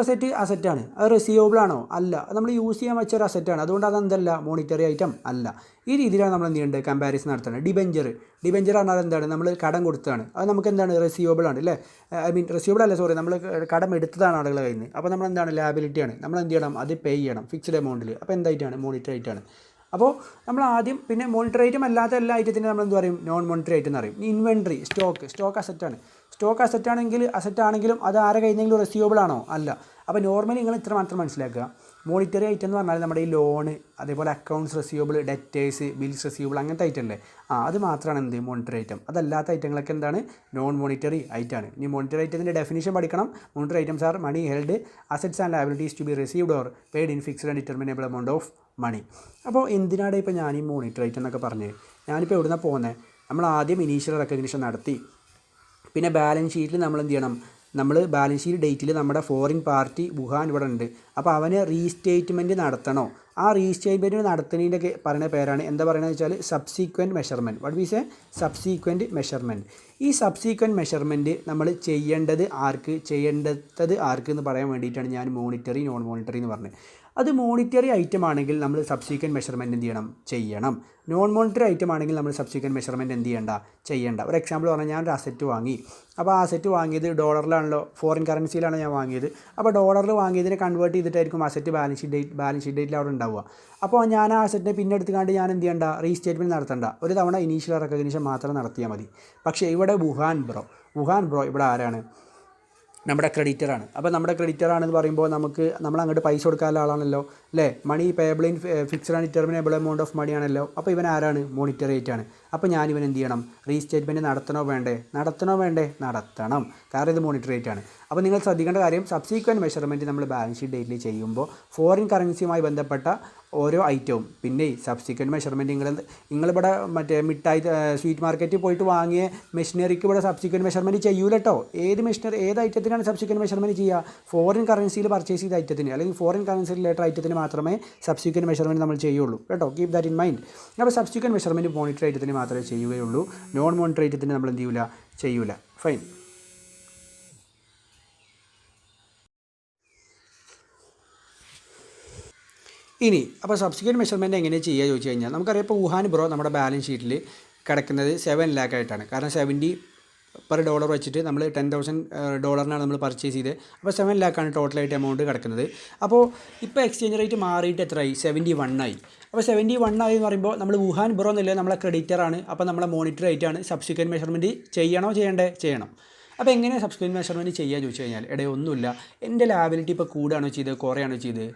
അസറ്റ് അസറ്റാണ്. അത് റിസീവബിൾ ആണോ? അല്ല. അത് നമ്മൾ യൂസ് ചെയ്യാൻ വെച്ച ഒരു അസറ്റാണ്. അതുകൊണ്ട് അതെന്തല്ല? മോണിറ്ററി ഐറ്റം അല്ല. ഈ രീതിയിലാണ് നമ്മൾ എന്ത് ചെയ്യേണ്ടത്? കമ്പാരിസൺ നടത്തുന്നത്. ഡിബെഞ്ചർ പറഞ്ഞാൽ എന്താണ്? നമ്മൾ കടം കൊടുത്തതാണ്. അത് നമുക്ക് എന്താണ്? റിസീവബിൾ ആണ് അല്ലേ? റിസീവബിൾ അല്ല, നമ്മൾ കടം എടുത്തതാണ് ആളുകളുടെ കയ്യിൽ നിന്ന്. അപ്പോൾ നമ്മൾ എന്താണ്? ലാബിലിറ്റിയാണ്. നമ്മൾ എന്ത് ചെയ്യണം? അത് പേ ചെയ്യണം ഫിക്സ്ഡ് എമൗണ്ടിൽ. അപ്പോൾ എന്തായിട്ടാണ്? മോണിറ്ററി ആയിട്ടാണ്. അപ്പോൾ നമ്മൾ ആദ്യം പിന്നെ മോണിറ്ററി ഐറ്റം അല്ലാത്ത എല്ലാ ഐറ്റത്തിനും നമ്മൾ എന്ത് പറയും? നോൺ മോണിറ്ററി ഐറ്റം എന്ന് പറയും. ഇൻവെൻട്രി, സ്റ്റോക്ക് അസറ്റാണ്. സ്റ്റോക്ക് അസറ്റാണെങ്കിലും അത് ആരെ കഴിഞ്ഞെങ്കിലും റിസീവബിൾ ആണോ? അല്ല. അപ്പോൾ നോർമലി നിങ്ങൾ ഇത്ര മാത്രം മനസ്സിലാക്കുക. മോണിറ്ററി ഐറ്റം എന്ന് പറഞ്ഞാൽ നമ്മുടെ ഈ ലോണ്, അതേപോലെ accounts receivable, debtors, bills receivable, അങ്ങനത്തെ ഐറ്റം അല്ലേ? അത് മാത്രമാണ് എന്ത്? Monetary item. അതല്ലാത്ത ഐറ്റങ്ങളൊക്കെ എന്താണ്? നോൺ മോണിറ്ററി ഐറ്റമാണ്. ഇനി മോണിറ്ററി ഐറ്റത്തിൻ്റെ ഡെഫിനിഷൻ പഠിക്കണം. Monetary items are money held, assets and liabilities to be received or paid in fixed and determinable amount of money. അപ്പോൾ എന്തിനാണ് ഇപ്പോൾ ഞാൻ ഈ മോണിറ്ററി ഐറ്റം എന്നൊക്കെ പറഞ്ഞത്? ഞാനിപ്പോൾ എവിടുന്നാണ് പോകുന്നത്? നമ്മൾ ആദ്യം ഇനീഷ്യൽ റെക്കഗ്നിഷൻ നടത്തി. പിന്നെ ബാലൻസ് ഷീറ്റിൽ നമ്മൾ എന്ത് ചെയ്യണം? നമ്മൾ ബാലൻസ് ഷീറ്റ് ഡേറ്റിൽ നമ്മുടെ ഫോറിൻ പാർട്ടി വുഹാൻ ഇവിടെ ഉണ്ട്. അപ്പോൾ അവന് റീസ്റ്റേറ്റ്മെൻറ്റ് നടത്തണോ? ആ റീസ്റ്റേറ്റ്മെൻറ്റ് നടത്തുന്നതിൻ്റെ പറയുന്ന പേരാണ് എന്താ പറയുന്നത് വെച്ചാൽ subsequent measurement. What means subsequent measurement. ഈ സബ്സീക്വൻറ്റ് മെഷർമെൻറ്റ് നമ്മൾ ചെയ്യേണ്ടത് ആർക്ക് എന്ന് പറയാൻ വേണ്ടിയിട്ടാണ് ഞാൻ മോണിറ്ററി, നോൺ മോണിറ്ററി എന്ന് പറഞ്ഞത്. അത് മോണിറ്ററി ഐറ്റം ആണെങ്കിൽ നമ്മൾ സബ്സീക്വൻറ്റ് മെഷർമെൻറ്റ് എന്ത് ചെയ്യണം. നോൺ മോണിറ്ററി ഐറ്റം ആണെങ്കിൽ നമ്മൾ സബ്സീക്വൻറ്റ് മെഷർമെൻറ്റ് ചെയ്യേണ്ട. ഒരു എക്സാമ്പിൾ പറഞ്ഞാൽ ഞാനൊരു അസറ്റ് വാങ്ങി. അപ്പോൾ ആ അസറ്റ് വാങ്ങിയത് ഡോളറിലാണല്ലോ, ഫോറിൻ കറൻസിയിലാണ് ഞാൻ വാങ്ങിയത്. അപ്പോൾ ഡോളറിൽ വാങ്ങിയതിനെ കൺവേർട്ട് ചെയ്തിട്ടായിരിക്കും അസറ്റ് ബാലൻസ് ഷീറ്റ് ഡേറ്റിൽ അവിടെ ഉണ്ടാവുക. അപ്പോൾ ഞാൻ ആ അസറ്റിനെ പിന്നെ എടുത്തുകൊണ്ട് ഞാൻ എന്ത് ചെയ്യേണ്ട? റീസ്റ്റേറ്റ്മെൻറ്റ് നടത്തേണ്ട. ഒരു തവണ ഇനീഷ്യൽ റെക്കഗ്നിഷൻ മാത്രം നടത്തിയാൽ മതി. പക്ഷേ ഇവിടെ വുഹാൻ ബ്രോ ഇവിടെ ആരാണ്? നമ്മുടെ ക്രെഡിറ്ററാണ്. അപ്പോൾ നമ്മുടെ ക്രെഡിറ്ററാണെന്ന് പറയുമ്പോൾ നമ്മൾ അങ്ങോട്ട് പൈസ കൊടുക്കാനുള്ള ആളാണല്ലോ അല്ലേ. Money payable in fixed and determinable amount of money ആണല്ലോ. അപ്പോൾ ഇവൻ ആരാണ്? മോണിറ്ററി റേറ്റ് ആണ്. അപ്പോൾ ഞാനിവൻ എന്ത് ചെയ്യണം? റീസ്റ്റേറ്റ്മെൻറ്റ് നടത്തണോ വേണ്ടേ? നടത്തണം. കാരണം ഇത് മോണിറ്ററി റേറ്റ് ആണ്. അപ്പോൾ നിങ്ങൾ ശ്രദ്ധിക്കേണ്ട കാര്യം, സബ്സീക്വൻറ്റ് മെഷർമെൻറ്റ് നമ്മൾ ബാലൻസ് ഷീറ്റ് ഡേറ്റിൽ ചെയ്യുമ്പോൾ ഫോറിൻ കറൻസിയുമായി ബന്ധപ്പെട്ട ഓരോ ഐറ്റവും, പിന്നെ സബ്സിക്വൻറ്റ് മെഷർമെൻറ്റ് നിങ്ങളിവിടെ മറ്റേ മിഠായി സ്വീറ്റ് മാർക്കറ്റിൽ പോയിട്ട് വാങ്ങിയ മെഷീനറിക്ക് ഇവിടെ സബ്സിക്വൻറ്റ് മെഷർമെൻറ്റ് ചെയ്യൂല കേട്ടോ. ഏത് ഐറ്റത്തിനാണ് സബ്സിക്വൻറ്റ് മെഷർമെൻറ്റ് ചെയ്യുക? ഫോറിൻ കറൻസിയിൽ പർച്ചേസ് ചെയ്ത ഐറ്റത്തിന് അല്ലെങ്കിൽ ഫോറിൻ കറൻസി റിലേറ്റഡ് ഐറ്റത്തിന് മാത്രമേ സബ്സിക്വൻറ്റ് മെഷർമെൻറ്റ് നമ്മൾ ചെയ്യുള്ളൂ കേട്ടോ. Keep that in mind. അപ്പോൾ സബ്സിക്വൻറ്റ് മെഷർമെൻറ്റ് മോണിറ്ററി ഐറ്റത്തിന് മാത്രമേ ചെയ്യുകയുള്ളൂ. നോൺ മോണിറ്ററി ഐറ്റത്തിന് നമ്മൾ എന്ത് ചെയ്യൂല. ഫൈൻ. ഇനി അപ്പോൾ സബ്സിക്വൻറ്റ് മെഷർമെൻറ്റ് എങ്ങനെ ചെയ്യുക ചോദിച്ചു കഴിഞ്ഞാൽ, നമുക്കറിയാം ഇപ്പോൾ വുഹാൻ ബ്രോ നമ്മുടെ ബാലൻസ് ഷീറ്റിൽ കിടക്കുന്നത് 7 lakh ആയിട്ടാണ്. കാരണം 70 per dollar വെച്ചിട്ട് നമ്മൾ $10,000 നമ്മൾ പർച്ചേസ് ചെയ്ത്. അപ്പോൾ 7 lakh ആണ് ടോട്ടലായിട്ട് എമൗണ്ട് കിടക്കുന്നത്. അപ്പോൾ ഇപ്പോൾ എക്സ്ചേഞ്ച് റേറ്റ് മാറിയിട്ട് എത്രയായി? 71 ആയി. അപ്പോൾ 71 ആയി എന്ന് പറയുമ്പോൾ നമ്മൾ വുഹാൻ ബ്രോ എന്നല്ലേ നമ്മളെ ക്രെഡിറ്ററാണ്. അപ്പോൾ നമ്മളെ മോണിറ്ററി റേറ്റാണ്. സബ്സിക്വൻറ്റ് മെഷർമെൻറ്റ് ചെയ്യണം. അപ്പോൾ എങ്ങനെ സബ്സിക്വൻറ്റ് മെഷർമെൻറ്റ് ചെയ്യുക ചോദിച്ചു കഴിഞ്ഞാൽ, ഒന്നുമില്ല, എൻ്റെ ലാബിലിറ്റി ഇപ്പോൾ കൂടുകയാണോ ചെയ്തത് കുറയാണോ ചെയ്തത്?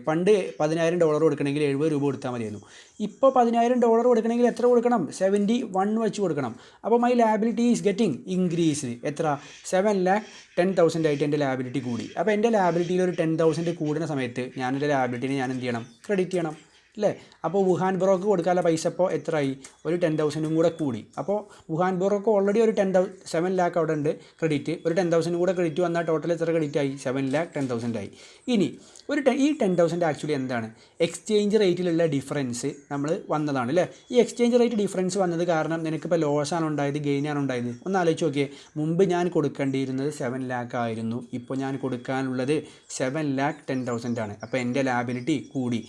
പണ്ട് $10,000 കൊടുക്കണമെങ്കിൽ 70 രൂപ കൊടുത്താൽ മതിയായിരുന്നു. ഇപ്പോൾ $10,000 കൊടുക്കണമെങ്കിൽ എത്ര കൊടുക്കണം? 71 വെച്ച് കൊടുക്കണം. അപ്പോൾ my liability is getting increased. എത്ര? 7,10,000 ആയിട്ട് എൻ്റെ ലാബിലിറ്റി കൂടി. അപ്പോൾ എൻ്റെ ലാബിലിറ്റിയിൽ ഒരു 10,000 കൂടുന്ന സമയത്ത് എൻ്റെ ലാബിലിറ്റിനെ ഞാൻ എന്ത് ചെയ്യണം? ക്രെഡിറ്റ് ചെയ്യണം അല്ലേ. അപ്പോൾ വുഹാൻ ബ്രോക്ക് കൊടുക്കാനുള്ള പൈസ ഇപ്പോൾ എത്രയായി? ഒരു 10,000 കൂടെ കൂടി. അപ്പോൾ വുഹാൻ ബ്രോക്ക് ഓൾറെഡി ഒരു 7 lakh അവിടെ ഉണ്ട് ക്രെഡിറ്റ്. ഒരു 10,000 കൂടെ ക്രെഡിറ്റ് വന്നാൽ ടോട്ടൽ എത്ര ക്രെഡിറ്റ് ആയി? 7,10,000 ആയി. ഇനി ഈ 10,000 ആക്ച്വലി എന്താണ്? എക്സ്ചേഞ്ച് റേറ്റിലുള്ള ഡിഫറൻസ് നമ്മൾ വന്നതാണ് അല്ലേ. ഈ എക്സ്ചേഞ്ച് റേറ്റ് ഡിഫറൻസ് വന്നത് കാരണം നിനക്കിപ്പോൾ ലോസാണ് ഉണ്ടായത്, ഗെയിനാണ് ഉണ്ടായത്? ഒന്ന് ആലോചിച്ച് നോക്കിയേ. മുമ്പ് ഞാൻ കൊടുക്കേണ്ടിയിരുന്നത് 7 lakh ആയിരുന്നു. ഇപ്പോൾ ഞാൻ കൊടുക്കാനുള്ളത് 7,10,000 ആണ്. അപ്പോൾ എൻ്റെ ലാബിലിറ്റി കൂടി,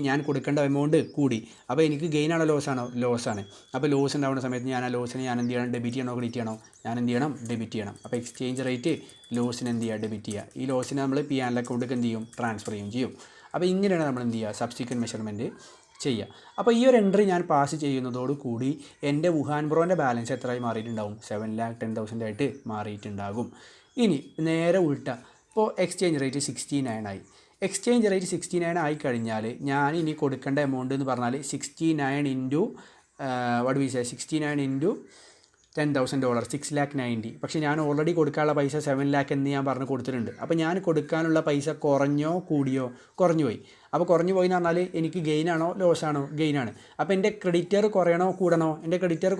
ഞാൻ കൊടുക്കേണ്ട എമൗണ്ട് കൂടി. അപ്പോൾ എനിക്ക് ഗെയിനാണോ ലോസാണോ? ലോസാണ്. അപ്പോൾ ലോസ് ഉണ്ടാവുന്ന സമയത്ത് ഞാൻ ആ ലോസിന് എന്ത് ചെയ്യണം? ഡെബിറ്റ് ചെയ്യണോ ക്രെഡിറ്റ് ചെയ്യണോ? ഡെബിറ്റ് ചെയ്യണം. അപ്പോൾ എക്സ്ചേഞ്ച് റേറ്റ് ലോസിന് എന്ത് ചെയ്യുക? ഡെബിറ്റ് ചെയ്യുക. ഈ ലോസിനെ നമ്മൾ P&L അക്കൗണ്ടിലേക്ക് എന്ത് ചെയ്യും? ട്രാൻസ്ഫർ ചെയ്യും. അപ്പോൾ ഇങ്ങനെയാണ് നമ്മൾ എന്ത് ചെയ്യുക? സബ്സിക്വൻറ്റ് മെഷർമെൻറ്റ് ചെയ്യുക. അപ്പോൾ ഈ ഒരു എൻട്രി ഞാൻ പാസ് ചെയ്യുന്നതോടുകൂടി എൻ്റെ വുഹാൻ ബ്രോൻ്റെ ബാലൻസ് എത്രയായി മാറിയിട്ടുണ്ടാവും? 7,10,000 ആയിട്ട് മാറിയിട്ടുണ്ടാകും. ഇനി നേരെ ഉൾട്ട, ഇപ്പോൾ എക്സ്ചേഞ്ച് റേറ്റ് 69 ആയി. എക്സ്ചേഞ്ച് റേറ്റ് 69 ആയി കഴിഞ്ഞാൽ ഞാൻ ഇനി കൊടുക്കേണ്ട എമൗണ്ട് എന്ന് പറഞ്ഞാൽ 69 ഇൻറ്റു 69 ഇൻറ്റു $10,000 6,90,000. പക്ഷേ ഞാൻ ഓൾറെഡി കൊടുക്കാനുള്ള പൈസ 7 lakh എന്ന് ഞാൻ പറഞ്ഞ് കൊടുത്തിട്ടുണ്ട്. അപ്പോൾ ഞാൻ കൊടുക്കാനുള്ള പൈസ കുറഞ്ഞോ കൂടിയോ? കുറഞ്ഞു പോയി. അപ്പോൾ കുറഞ്ഞു പോയി എന്ന് പറഞ്ഞാൽ എനിക്ക് ഗെയിനാണോ ലോസാണോ? ഗെയിനാണ്. അപ്പോൾ എൻ്റെ ക്രെഡിറ്റർ കുറയണോ കൂടണോ? ക്രെഡിറ്റർ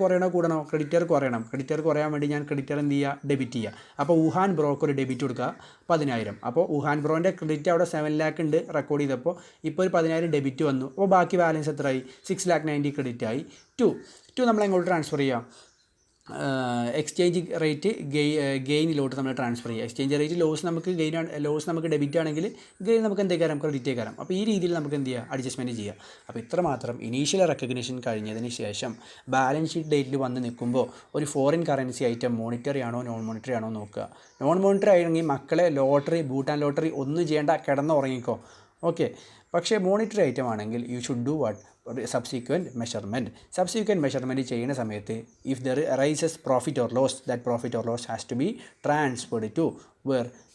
കുറയണം. ക്രെഡിറ്റർ കുറയാൻ വേണ്ടി ഞാൻ ക്രെഡിറ്റർ എന്ത് ചെയ്യുക? ഡെബിറ്റ് ചെയ്യുക. അപ്പോൾ വുഹാൻ ബ്രോക്ക് ഒരു ഡെബിറ്റ് കൊടുക്കുക 10,000. അപ്പോൾ വുഹാൻ ബ്രോൻ്റെ ക്രെഡിറ്റ് അവിടെ 7 lakh ഉണ്ട് റെക്കോർഡ് ചെയ്തപ്പോൾ. ഇപ്പോൾ ഒരു 10,000 ഡെബിറ്റ് വന്നു. അപ്പോൾ ബാക്കി ബാലൻസ് എത്രയായി? 6,90,000 ക്രെഡിറ്റ് ആയി. ടു നമ്മൾ എങ്ങോട്ട് ട്രാൻസ്ഫർ ചെയ്യാം? എക്സ്ചേഞ്ച് റേറ്റ് ഗെയിനിലോട്ട് നമ്മൾ ട്രാൻസ്ഫർ ചെയ്യുക. എക്സ്ചേഞ്ച് റേറ്റ് ലോസ് നമുക്ക് ഡെബിറ്റ് ആണെങ്കിൽ ഗെയിൻ നമുക്ക് എന്തൊക്കെ ക്രെഡിറ്റ് കയറാം. അപ്പോൾ ഈ രീതിയിൽ നമുക്ക് എന്ത് ചെയ്യുക? അഡ്ജസ്റ്റ്മെൻറ്റ് ചെയ്യുക. അപ്പോൾ ഇത്ര മാത്രം. ഇനീഷ്യൽ റെക്കഗ്നിഷൻ കഴിഞ്ഞതിന് ശേഷം ബാലൻസ് ഷീറ്റ് ഡേറ്റിൽ വന്ന് നിൽക്കുമ്പോൾ ഒരു ഫോറിൻ കറൻസി ഐറ്റം മോണിറ്ററി ആണോ നോൺ മോണിറ്ററി ആണോ നോക്കുക. നോൺ മോണിറ്ററി ആണെങ്കിൽ മക്കളെ ലോട്ടറി, ഭൂട്ടാൻ ലോട്ടറി ഒന്നും ചെയ്യേണ്ട, കിടന്നുറങ്ങിക്കോ. ഓക്കെ. പക്ഷേ മോണിറ്ററി ഐറ്റം ആണെങ്കിൽ you should do what? Subsequent measurement ചെയ്യുന്ന സമയത്ത് if there arises profit or loss, that profit or loss has to be transferred to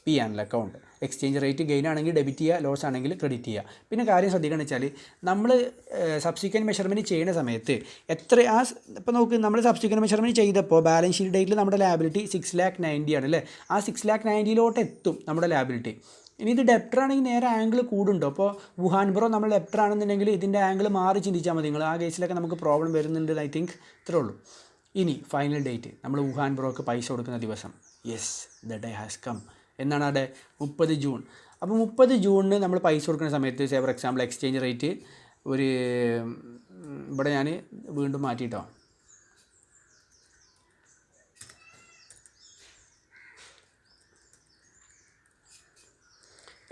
P&L account. Exchange rate gain ആണെങ്കിൽ debit ചെയ്യുക, loss ആണെങ്കിൽ credit ചെയ്യുക. പിന്നെ കാര്യം ശ്രദ്ധിക്കുകയെന്ന് വെച്ചാൽ നമ്മൾ സബ്സിക്വൻറ്റ് മെഷർമെൻറ്റ് ചെയ്യുന്ന സമയത്ത് ഇപ്പോൾ നോക്ക്, നമ്മൾ സബ്സിക്വൻറ്റ് മെഷർമെൻറ്റ് ചെയ്തപ്പോൾ ബാലൻസ് ഷീറ്റ് ഡേറ്റിൽ നമ്മുടെ ലാബിലിറ്റി 6,90,000 ആണ് അല്ലേ. ആ 6,90,000 എത്തും നമ്മുടെ ലാബിലിറ്റി. ഇനി ഇത് ഡെപ്റ്റർ ആണെങ്കിൽ നേരെ ആംഗിൾ കൂടുണ്ടോ? അപ്പോൾ വുഹാൻ ബ്രോ നമ്മൾ ഡെപ്റ്റർ ആണെന്നുണ്ടെങ്കിൽ ഇതിൻ്റെ ആംഗിൾ മാറി ചിന്തിച്ചാൽ മതി. നിങ്ങൾ ആ കേസിലൊക്കെ നമുക്ക് പ്രോബ്ലം വരുന്നുണ്ട്. ഐ തിങ്ക് ഇത്രേ ഉള്ളൂ. ഇനി ഫൈനൽ ഡേറ്റ്, നമ്മൾ വുഹാൻ ബ്രോക്ക് പൈസ കൊടുക്കുന്ന ദിവസം. Yes, the day has come. എന്നാണ് അവിടെ? 30 ജൂൺ. അപ്പോൾ 30 ജൂണിന് നമ്മൾ പൈസ കൊടുക്കുന്ന സമയത്ത് ഫോർ എക്സാമ്പിൾ എക്സ്ചേഞ്ച് റേറ്റ് ഒരു ഇവിടെ ഞാൻ വീണ്ടും മാറ്റിയിട്ടോ.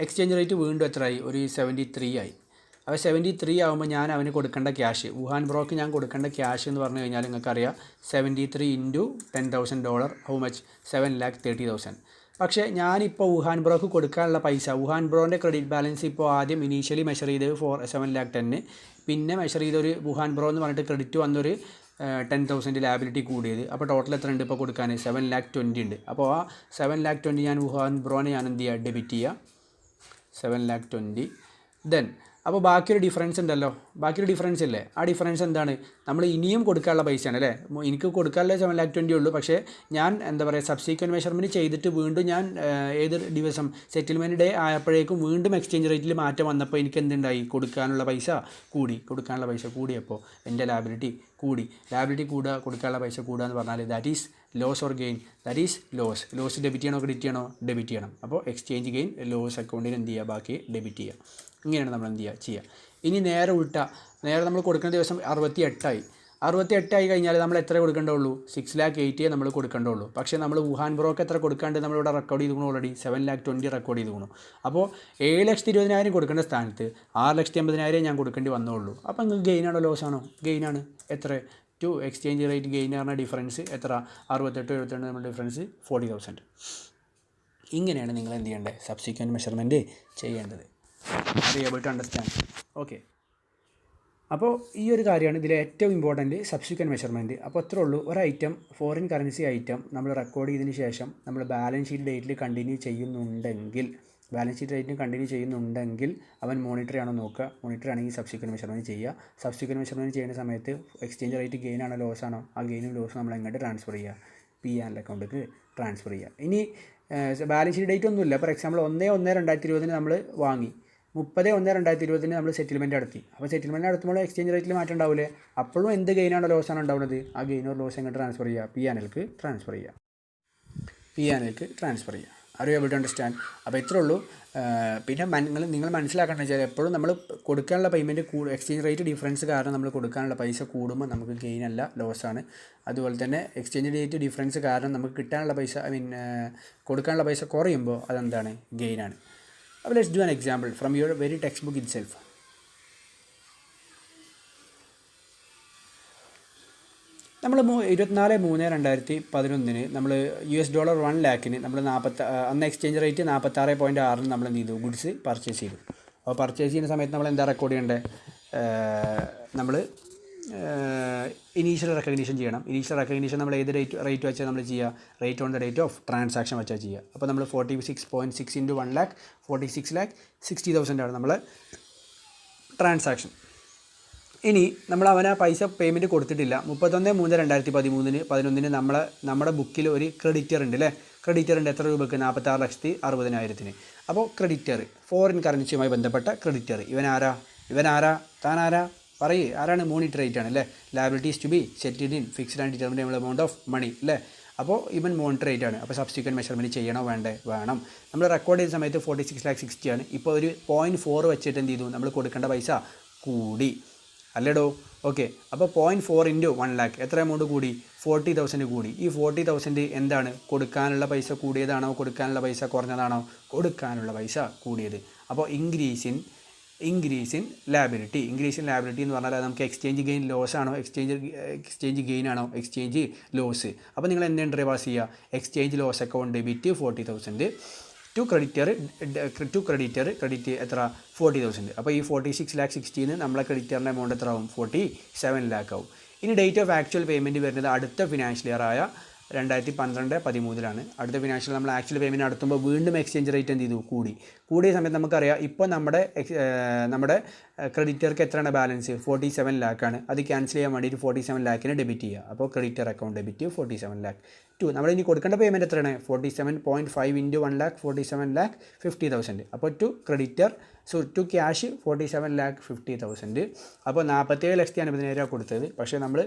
എക്സ്ചേഞ്ച് റേറ്റ് വീണ്ടും എത്രയായി? ഒരു 73 ആയി. അപ്പോൾ 73 ആകുമ്പോൾ ഞാൻ അവന് കൊടുക്കേണ്ട ക്യാഷ്, വുഹാൻ ബ്രോക്ക് ഞാൻ കൊടുക്കേണ്ട ക്യാഷ് എന്ന് പറഞ്ഞു കഴിഞ്ഞാൽ നിങ്ങൾക്കറിയാം 73 ഇൻറ്റു $10,000 ഹൗ മച്ച്? 7,30,000. പക്ഷേ ഞാനിപ്പോൾ വുഹാൻ ബ്രോക്ക് കൊടുക്കാനുള്ള പൈസ, വുഹാൻ ബ്രോൻ്റെ ക്രെഡിറ്റ് ബാലൻസ് ഇപ്പോൾ ആദ്യം ഇനീഷ്യലി മെഷർ ചെയ്തത് 7,10,000, പിന്നെ മെഷർ ചെയ്തൊരു വുഹാൻ ബ്രോ എന്ന് പറഞ്ഞിട്ട് ക്രെഡിറ്റ് വന്നൊരു 10,000 ലാബിലിറ്റി കൂടിയത്. അപ്പോൾ ടോട്ടൽ എത്ര ഉണ്ട് ഇപ്പോൾ കൊടുക്കാൻ? 7,20,000 ഉണ്ട്. അപ്പോൾ ആ 7,20,000 ഞാൻ വുഹാൻ ബ്രോനെ ഞാൻ എന്ത് ചെയ്യുക? ഡെബിറ്റ് ചെയ്യുക 7,20,000. ദെൻ അപ്പോൾ ബാക്കിയൊരു ഡിഫറൻസ് ഉണ്ടല്ലോ, ബാക്കിയൊരു ഡിഫറൻസ് ഇല്ലേ? ആ ഡിഫറൻസ് എന്താണ്? നമ്മൾ ഇനിയും കൊടുക്കാനുള്ള പൈസയാണ് അല്ലേ? എനിക്ക് കൊടുക്കാനുള്ള 7,20,000 ഉള്ളൂ. പക്ഷേ ഞാൻ എന്താ പറയുക, സബ്സീക്വൻറ്റ് മെഷർമെൻറ്റ് ചെയ്തിട്ട് വീണ്ടും ഞാൻ ഏത് ദിവസം സെറ്റിൽമെൻറ്റ് ഡേ ആയപ്പോഴേക്കും വീണ്ടും എക്സ്ചേഞ്ച് റേറ്റിൽ മാറ്റം വന്നപ്പോൾ എനിക്ക് എന്തുണ്ടായി? കൊടുക്കാനുള്ള പൈസ കൂടിയപ്പോൾ എൻ്റെ ലാബിലിറ്റി കൂടുക, കൊടുക്കാനുള്ള പൈസ കൂടുക എന്ന് പറഞ്ഞാൽ that is loss or gain? That is loss debit ചെയ്യണോ ക്രെഡിറ്റ് ചെയ്യണോ? ഡെബിറ്റ് ചെയ്യണം. അപ്പോൾ എക്സ്ചേഞ്ച് ഗെയിൻ ലോസ് അക്കൗണ്ടിന് എന്ത് ചെയ്യുക? ബാക്കി ഡെബിറ്റ് ചെയ്യുക. ഇങ്ങനെയാണ് നമ്മൾ എന്ത് ചെയ്യുക. ഇനി നേരെ നമ്മൾ കൊടുക്കുന്ന ദിവസം 68 കഴിഞ്ഞാൽ നമ്മൾ എത്ര കൊടുക്കേണ്ടുള്ളൂ? 6,80,000 നമ്മൾ കൊടുക്കേണ്ടുള്ളൂ. പക്ഷേ നമ്മൾ വുഹാൻ ബ്രോക്ക് എത്ര കൊടുക്കാണ്ട് നമ്മളിവിടെ റെക്കോർഡ് ചെയ്തു ഓൾറെഡി 7,20,000 റെക്കോർഡ് ചെയ്തു. അപ്പോൾ 7,20,000 കൊടുക്കേണ്ട സ്ഥാനത്ത് 6,80,000 ഞാൻ കൊടുക്കേണ്ടി വന്നുള്ളൂ. അപ്പോൾ നിങ്ങൾക്ക് ഗെയിനാണോ ലോസാണോ? ഗെയിനാണ്. എത്ര? ടു എക്സ്ചേഞ്ച് റേറ്റ് ഗെയിൻ പറഞ്ഞ ഡിഫറൻസ് എത്ര? 68 നമ്മൾ ഡിഫറൻസ് 40,000. ഇങ്ങനെയാണ് നിങ്ങൾ എന്ത് ചെയ്യേണ്ടത്? സബ്സിക്വൻറ്റ് മെഷർമെൻറ്റ് ചെയ്യേണ്ടത്. Are you able to understand? Okay. അപ്പോൾ ഈ ഒരു കാര്യമാണ് ഇതിലെ ഏറ്റവും ഇമ്പോർട്ടൻറ്റ്, സബ്സിക്വൻറ്റ് മെഷർമെൻറ്റ്. അപ്പോൾ അത്രേ ഉള്ളൂ. ഒരു ഐറ്റം, ഫോറിൻ കറൻസി ഐറ്റം നമ്മൾ റെക്കോർഡ് ചെയ്തതിന് ശേഷം നമ്മൾ ബാലൻസ് ഷീറ്റ് ഡേറ്റിൽ കണ്ടിന്യൂ ചെയ്യുന്നുണ്ടെങ്കിൽ അവൻ മോണിറ്റർ ആണോ നോക്കുക. മോണിറ്റർ ആണെങ്കിൽ സബ്സിക്വൻറ്റ് മെഷർമെൻറ്റ് ചെയ്യുക. സബ്സിക്വൻറ്റ് മെഷർമെൻറ്റ് ചെയ്യുന്ന സമയത്ത് എക്സ്ചേഞ്ച് റേറ്റ് ഗെയിൻ ആണോ ലോസ് ആണോ? ആ ഗെയിനും ലോസും നമ്മൾ എങ്ങോട്ട് ട്രാൻസ്ഫർ ചെയ്യുക? പി ആൻഡ് അക്കൗണ്ടിലേക്ക് ട്രാൻസ്ഫർ ചെയ്യുക. ഇനി ബാലൻസ് ഷീറ്റ് ഡേറ്റ് ഒന്നുമില്ല. ഫോർ എക്സാമ്പിൾ 1/1/2020 നമ്മൾ വാങ്ങി, 30/1/2020 നമ്മൾ സെറ്റിൽമെൻറ്റ് നടത്തി. അപ്പോൾ സെറ്റിൽമെൻറ്റ് നടത്തുമ്പോൾ എക്സ്ചേഞ്ച് റേറ്റിൽ മാറ്റം ഉണ്ടാവില്ലേ? അപ്പോഴും എന്ത് ഗെയിനാണോ ലോസാണോ ഉണ്ടാവുന്നത്? ആ ഗെയിനോ ലോസ് എങ്ങോട്ട് ട്രാൻസ്ഫർ ചെയ്യുക? പി ആൻഡ് എൽക്ക് ട്രാൻസ്ഫർ ചെയ്യുക. Are you able to understand? അപ്പോൾ ഇത്രേ ഉള്ളൂ. പിന്നെ നിങ്ങൾ മനസ്സിലാക്കേണ്ടത് വെച്ചാൽ എപ്പോഴും നമ്മൾ കൊടുക്കാനുള്ള പേയ്മെൻറ്റ് എക്സ്ചേഞ്ച് റേറ്റ് ഡിഫറൻസ് കാരണം നമ്മൾ കൊടുക്കാനുള്ള പൈസ കൂടുമ്പോൾ നമുക്ക് ഗെയിൻ അല്ല, ലോസാണ്. അതുപോലെ തന്നെ എക്സ്ചേഞ്ച് റേറ്റ് ഡിഫറൻസ് കാരണം നമുക്ക് കിട്ടാനുള്ള പൈസ കൊടുക്കാനുള്ള പൈസ കുറയുമ്പോൾ അതെന്താണ്? ഗെയിനാണ്. അപ്പോൾ let's do an example from your very text book it self. നമ്മൾ 24/3/2011 നമ്മൾ $1 1,00,000 നമ്മൾ അന്ന് എക്സ്ചേഞ്ച് റേറ്റ് 46.6 നമ്മൾ എന്ത് ചെയ്തു? ഗുഡ്സ് പർച്ചേസ് ചെയ്തു. അപ്പോൾ പർച്ചേസ് ചെയ്യുന്ന സമയത്ത് നമ്മൾ എന്താ റെക്കോർഡ് ചെയ്യേണ്ടത്? നമ്മൾ ഇനീഷ്യൽ റെക്കഗ്നീഷൻ ചെയ്യണം. ഇനീഷ്യൽ റെക്കഗ്നീഷൻ നമ്മൾ ഏത് റേറ്റ് വെച്ചാൽ നമ്മൾ ചെയ്യുക? Rate on the date of transaction വെച്ചാൽ ചെയ്യുക. അപ്പോൾ നമ്മൾ 46.6 × 1,00,000 46,60,000 ആണ് നമ്മൾ ട്രാൻസാക്ഷൻ. ഇനി നമ്മൾ അവന് പൈസ പേയ്മെൻറ്റ് കൊടുത്തിട്ടില്ല. 31/3/2011 നമ്മുടെ ബുക്കിൽ ഒരു ക്രെഡിറ്റർ ഉണ്ട് അല്ലേ? ക്രെഡിറ്റർ ഉണ്ട് എത്ര രൂപയ്ക്ക്? 46,60,000. അപ്പോൾ ക്രെഡിറ്റർ, ഫോറിൻ കറൻസിയുമായി ബന്ധപ്പെട്ട ക്രെഡിറ്റർ, താനാരാ പറയേ? ആരാണ്? മോണിറ്റർ റേറ്റ് ആണ് അല്ലേ? Liabilities to be settled in fixed and determinable amount of money അല്ലേ? അപ്പോൾ ഇവൻ മോണിറ്റർ റേറ്റ് ആണ്. അപ്പോൾ സബ്സിക്വൻറ്റ് മെഷർമെൻറ്റ് ചെയ്യണോ വേണം. നമ്മൾ റെക്കോർഡ് ചെയ്ത സമയത്ത് 46,60,000 ആണ്. ഇപ്പോൾ ഒരു 0.4 വെച്ചിട്ട് എന്ത് ചെയ്തു? നമ്മൾ കൊടുക്കേണ്ട പൈസ കൂടി അല്ലേടോ? ഓക്കെ. അപ്പോൾ 0.4 × 1,00,000 എത്ര എമൗണ്ട് കൂടി? 40,000 കൂടി. ഈ 40,000 എന്താണ്? കൊടുക്കാനുള്ള പൈസ കൂടിയതാണോ? കൊടുക്കാനുള്ള പൈസ കുറഞ്ഞതാണോ? കൊടുക്കാനുള്ള പൈസ കൂടിയത്. അപ്പോൾ ഇൻക്രീസ് ഇൻ ലാബിലിറ്റി എന്ന് പറഞ്ഞാൽ നമുക്ക് എക്സ്ചേഞ്ച് ഗെയിൻ ലോസ് ആണോ? എക്സ്ചേഞ്ച് ഗെയിൻ ആണോ? Exchange loss. അപ്പോൾ നിങ്ങൾ എന്താണ് റിവേഴ്സ് ചെയ്യുക? Exchange loss account debit 40,000 to creditor credit എത്ര? 40,000. അപ്പോൾ ഈ 46,60,000 നമ്മളെ ക്രെഡിറ്ററിൻ്റെ എമൗണ്ട് എത്ര ആവും? 47 lakh ആവും. ഇനി ഡേറ്റ് ഓഫ് ആക്ച്വൽ പേയ്മെൻറ്റ് വരുന്നത് അടുത്ത ഫിനാൻഷ്യൽ ഇയർ ആയ 2012-13 അടുത്ത ഫിനാൻഷ്യൽ നമ്മൾ ആക്ച്വൽ പേയ്മെൻറ്റ് നടത്തുമ്പോൾ വീണ്ടും എക്സ്ചേഞ്ച് റേറ്റ് എന്ത് ചെയ്തു? കൂടിയ സമയത്ത് നമുക്കറിയാം ഇപ്പോൾ നമ്മുടെ ക്രെഡിറ്റർക്ക് എത്രയാണ് ബാലൻസ്? 47 lakh ആണ്. അത് ക്യാൻസൽ ചെയ്യാൻ വേണ്ടിയിട്ട് 47 lakhനെ ഡെബിറ്റ് ചെയ്യുക. അപ്പോൾ ക്രെഡിറ്റർ അക്കൗണ്ട് ഡെബിറ്റ് 47 lakh. നമ്മൾ ഇനി കൊടുക്കേണ്ട പേയ്മെൻറ്റ് എത്രയാണ്? 47.5 × 1,00,000 47,50,000. അപ്പോൾ ടു ക്യാഷ് 47,50,000. അപ്പോൾ 47,50,000 കൊടുത്തത്. പക്ഷേ നമ്മൾ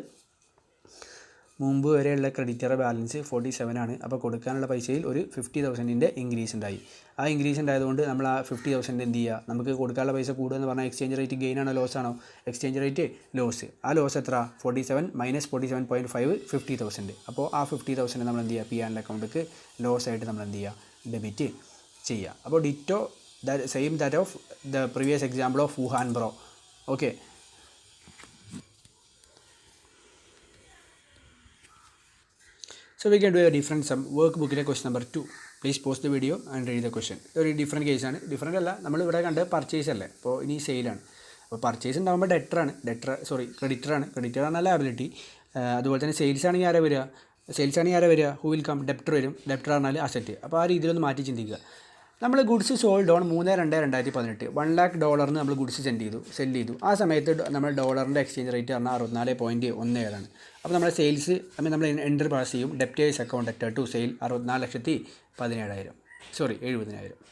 മുമ്പ് വരെയുള്ള ക്രെഡിറ്ററുടെ ബാലൻസ് 47 ആണ്. അപ്പോൾ കൊടുക്കാനുള്ള പൈസയിൽ ഒരു 50,000 ഇൻക്രീസ് ഉണ്ടായി. ആ ഇൻക്രീസ് ഉണ്ടായതുകൊണ്ട് നമ്മൾ ആ 50,000 എന്ത് ചെയ്യുക? നമുക്ക് കൊടുക്കാനുള്ള പൈസ കൂടുകയെന്ന് പറഞ്ഞാൽ എക്സ്ചേഞ്ച് റേറ്റ് ഗെയിൻ ആണോ ലോസ് ആണോ? Exchange rate loss. ആ ലോസ് എത്ര? 47 - 47.5 50,000. അപ്പോൾ ആ 50,000 നമ്മൾ എന്ത് ചെയ്യുക? പി ആൻഡ് അക്കൗണ്ടിലേക്ക് ലോസ് ആയിട്ട് നമ്മൾ എന്ത് ചെയ്യുക? ഡെബിറ്റ് ചെയ്യുക. അപ്പോൾ ditto same that of the previous example of Wuhan bro. Okay. So we can do a different sum. Workbook question number 2. Please pause the video and read the question. ഒരു different കേസാണ്. Different അല്ല, നമ്മൾ ഇവിടെ കണ്ട് purchase അല്ലേ? അപ്പോൾ ഇനി സെയിലാണ്. അപ്പോൾ പർച്ചേസ് ഉണ്ടാകുമ്പോൾ ക്രെഡിറ്ററാണ്. ക്രെഡിറ്റർ പറഞ്ഞാൽ ലാബിലിറ്റി. അതുപോലെ തന്നെ സെയിൽസ് ആണെങ്കിൽ ആരാ വരിക, ഹു വിൽ കം, ഡെപ്റ്റർ വരും. ഡെപ്റ്റർ പറഞ്ഞാൽ അസറ്റ്. അപ്പോൾ ആ രീതിയിലൊന്ന് മാറ്റി ചിന്തിക്കുക. നമ്മൾ ഗുഡ്സ് സോൾഡ് ഓൺ 3/2/2018 $1,00,000 നമ്മൾ ഗുഡ്സ് സെല്ല് ചെയ്തു. ആ സമയത്ത് നമ്മൾ ഡോളറിൻ്റെ എക്സ്ചേഞ്ച് റേറ്റ് പറഞ്ഞാൽ 64.17 അപ്പോൾ നമ്മുടെ സെയിൽസ് നമ്മൾ എൻ്റർ പാസ് ചെയ്യും. Debtors account debtor to sale 64,17,000 70,000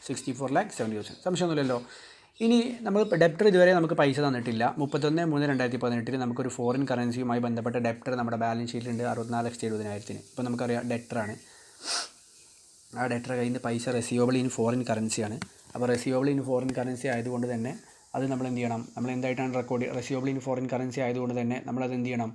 64,70,000 സംശയമൊന്നുമില്ലല്ലോ. ഇനി നമ്മൾ ഡെപ്റ്റർ ഇതുവരെ നമുക്ക് പൈസ തന്നിട്ടില്ല. 31/3/2018 നമുക്കൊരു ഫോറിൻ കറൻസിയുമായി ബന്ധപ്പെട്ട ഡെപ്റ്റർ നമ്മുടെ ബാലൻസ് ഷീറ്റിലുണ്ട് 64,70,000. ഇപ്പോൾ നമുക്കറിയാം ഡെപ്റ്ററാണ്. ആ ഡെപ്റ്റർ കയ്യിൽ നിന്ന് പൈസ റെസീവബിൾ ഇൻ ഫോറിൻ കറൻസിയാണ്. അപ്പോൾ റെസീവബിൾ ഇൻ ഫോറിൻ കറൻസി ആയതുകൊണ്ട് തന്നെ അത് നമ്മൾ എന്ത് ചെയ്യണം, നമ്മൾ എന്തായിട്ടാണ് record receivable in foreign currency ആയതുകൊണ്ട് തന്നെ നമ്മളത് എന്ത് ചെയ്യണം,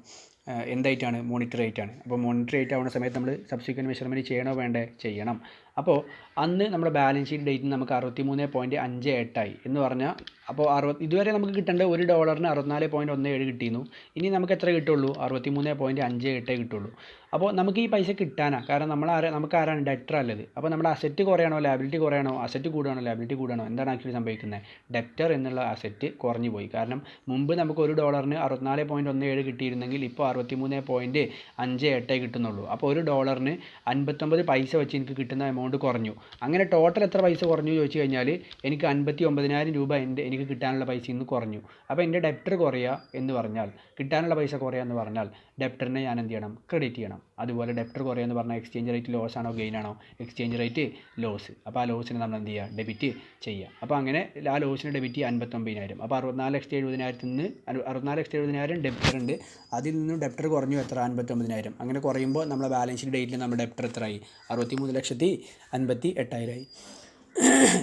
എന്തായിട്ടാണ്, മോണിറ്റർ റേറ്റാണ്. അപ്പോൾ മോണിറ്റർ റേറ്റ് ആവുന്ന സമയത്ത് നമ്മൾ സബ്സിക്വൻറ്റ് മെഷർമെൻറ്റ് ചെയ്യണോ വേണ്ടേ, ചെയ്യണം. അപ്പോൾ അന്ന് നമ്മുടെ ബാലൻസ് ഷീറ്റ് ഡേറ്റിന് നമുക്ക് 63.58 എന്ന് പറഞ്ഞാൽ, അപ്പോൾ ഇതുവരെ നമുക്ക് കിട്ടേണ്ട $1 64.17 കിട്ടിയിരുന്നു. ഇനി നമുക്ക് എത്ര കിട്ടുള്ളൂ, 63.58 കിട്ടുള്ളൂ. അപ്പോൾ നമുക്ക് ഈ പൈസ കിട്ടാനാണ്, കാരണം നമുക്ക് ആരാണ്, ഡെപ്റ്റർ അല്ലത്. അപ്പോൾ നമ്മുടെ അസറ്റ് കുറയണോ ലാബിലിറ്റി കുറയണോ, അസറ്റ് കൂടുകയാണോ ലാബിലിറ്റി കൂടുകയാണോ, എന്താണ് ആക്ച്വലി സംഭവിക്കുന്നത്, ഡെപ്റ്റർ എന്നുള്ള അസറ്റ് കുറഞ്ഞു പോയി. കാരണം മുമ്പ് നമുക്ക് $1 64.17 കിട്ടിയിരുന്നെങ്കിൽ ഇപ്പോൾ 63.58 കിട്ടുന്നുള്ളൂ. അപ്പോൾ $1 59 പൈസ വെച്ച് എനിക്ക് കിട്ടുന്ന എമൗണ്ട് കുറഞ്ഞു. അങ്ങനെ ടോട്ടൽ എത്ര പൈസ കുറഞ്ഞു ചോദിച്ചു കഴിഞ്ഞാൽ എനിക്ക് 59,000 രൂപ എനിക്ക് കിട്ടാനുള്ള പൈസ ഇന്ന് കുറഞ്ഞു. അപ്പോൾ എൻ്റെ ഡെപ്റ്റർ കുറയുക എന്ന് പറഞ്ഞാൽ, കിട്ടാനുള്ള പൈസ കുറയുക എന്ന് പറഞ്ഞാൽ ഡെപ്റ്ററിനെ ഞാൻ എന്ത് ചെയ്യണം, ക്രെഡിറ്റ് ചെയ്യണം. അതുപോലെ ഡെപ്റ്റർ കുറയുക എന്ന് പറഞ്ഞാൽ എക്സ്ചേഞ്ച് റേറ്റ് ലോസ് ആണോ ഗെയിൻ ആണോ, എക്സ്ചേഞ്ച് റേറ്റ് ലോസ്. അപ്പോൾ ആ ലോസിന് നമ്മൾ എന്ത് ചെയ്യുക, ഡെബിറ്റ് ചെയ്യുക. അപ്പോൾ അങ്ങനെ ആ ലോസിന് ഡെബിറ്റ് 59,000. അപ്പോൾ 64,70,000 നിന്ന് 64,70,000 ഡെപ്റ്റർ ഉണ്ട്. അതിൽ നിന്നും ഡെപ്റ്റർ കുറഞ്ഞു എത്ര, 59,000. അങ്ങനെ കുറയുമ്പോൾ നമ്മുടെ ബാലൻസ് ഷീറ്റ് ഡേറ്റിൽ നമ്മുടെ ഡെപ്റ്റർ എത്രയായി, 63,58,000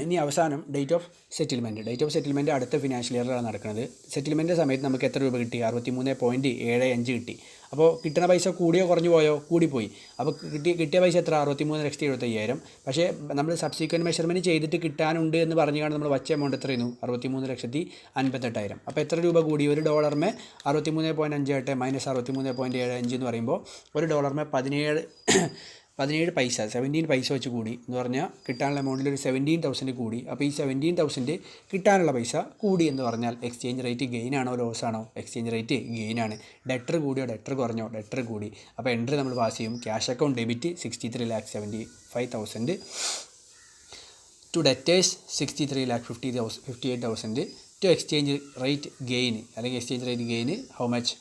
ഇനി അവസാനം ഡേറ്റ് ഓഫ് സെറ്റിൽമെൻറ്റ് അടുത്ത ഫിനാൻഷ്യൽ ഇയറിലാണ് നടക്കുന്നത്. സെറ്റിൽമെൻറ്റ് സമയത്ത് നമുക്ക് എത്ര രൂപ കിട്ടി, 63.75 കിട്ടി. അപ്പോൾ കിട്ടുന്ന പൈസ കൂടിയോ കുറഞ്ഞു പോയോ, കൂടിപ്പോയി. അപ്പോൾ കിട്ടിയ പൈസ എത്ര, 63,75,000. പക്ഷേ നമ്മൾ സബ്സിക്വൻറ്റ് മെഷർമെൻറ്റ് ചെയ്തിട്ട് കിട്ടാനുണ്ട് എന്ന് പറഞ്ഞുകൊണ്ട് നമ്മൾ വച്ച എമൗണ്ട് എത്രയായിരുന്നു, 63,58,000. അപ്പോൾ എത്ര രൂപ കൂടി, $1 63.58 മൈനസ് 63.75 എന്ന് പറയുമ്പോൾ $1 17 പൈസ 17 പൈസ വെച്ച് കൂടി എന്ന് പറഞ്ഞാൽ കിട്ടാനുള്ള എമൗണ്ടിൽ ഒരു 17,000 കൂടി. അപ്പോൾ ഈ 17,000 കിട്ടാനുള്ള പൈസ കൂടി എന്ന് പറഞ്ഞാൽ എക്സ്ചേഞ്ച് റേറ്റ് ഗെയിൻ ആണോ ലോസ് ആണോ, എക്സ്ചേഞ്ച് റേറ്റ് ഗെയിൻ ആണ്. ഡെപ്റ്റർ കൂടിയോ ഡെപ്റ്റർ കുറഞ്ഞോ, ഡെപ്റ്റർ കൂടി. അപ്പോൾ എൻട്രി നമ്മൾ പാസ് ചെയ്യും. Cash account debit 63,75,000 to debtors 63,58,000 to exchange rate gain അല്ലെങ്കിൽ exchange rate gain how much,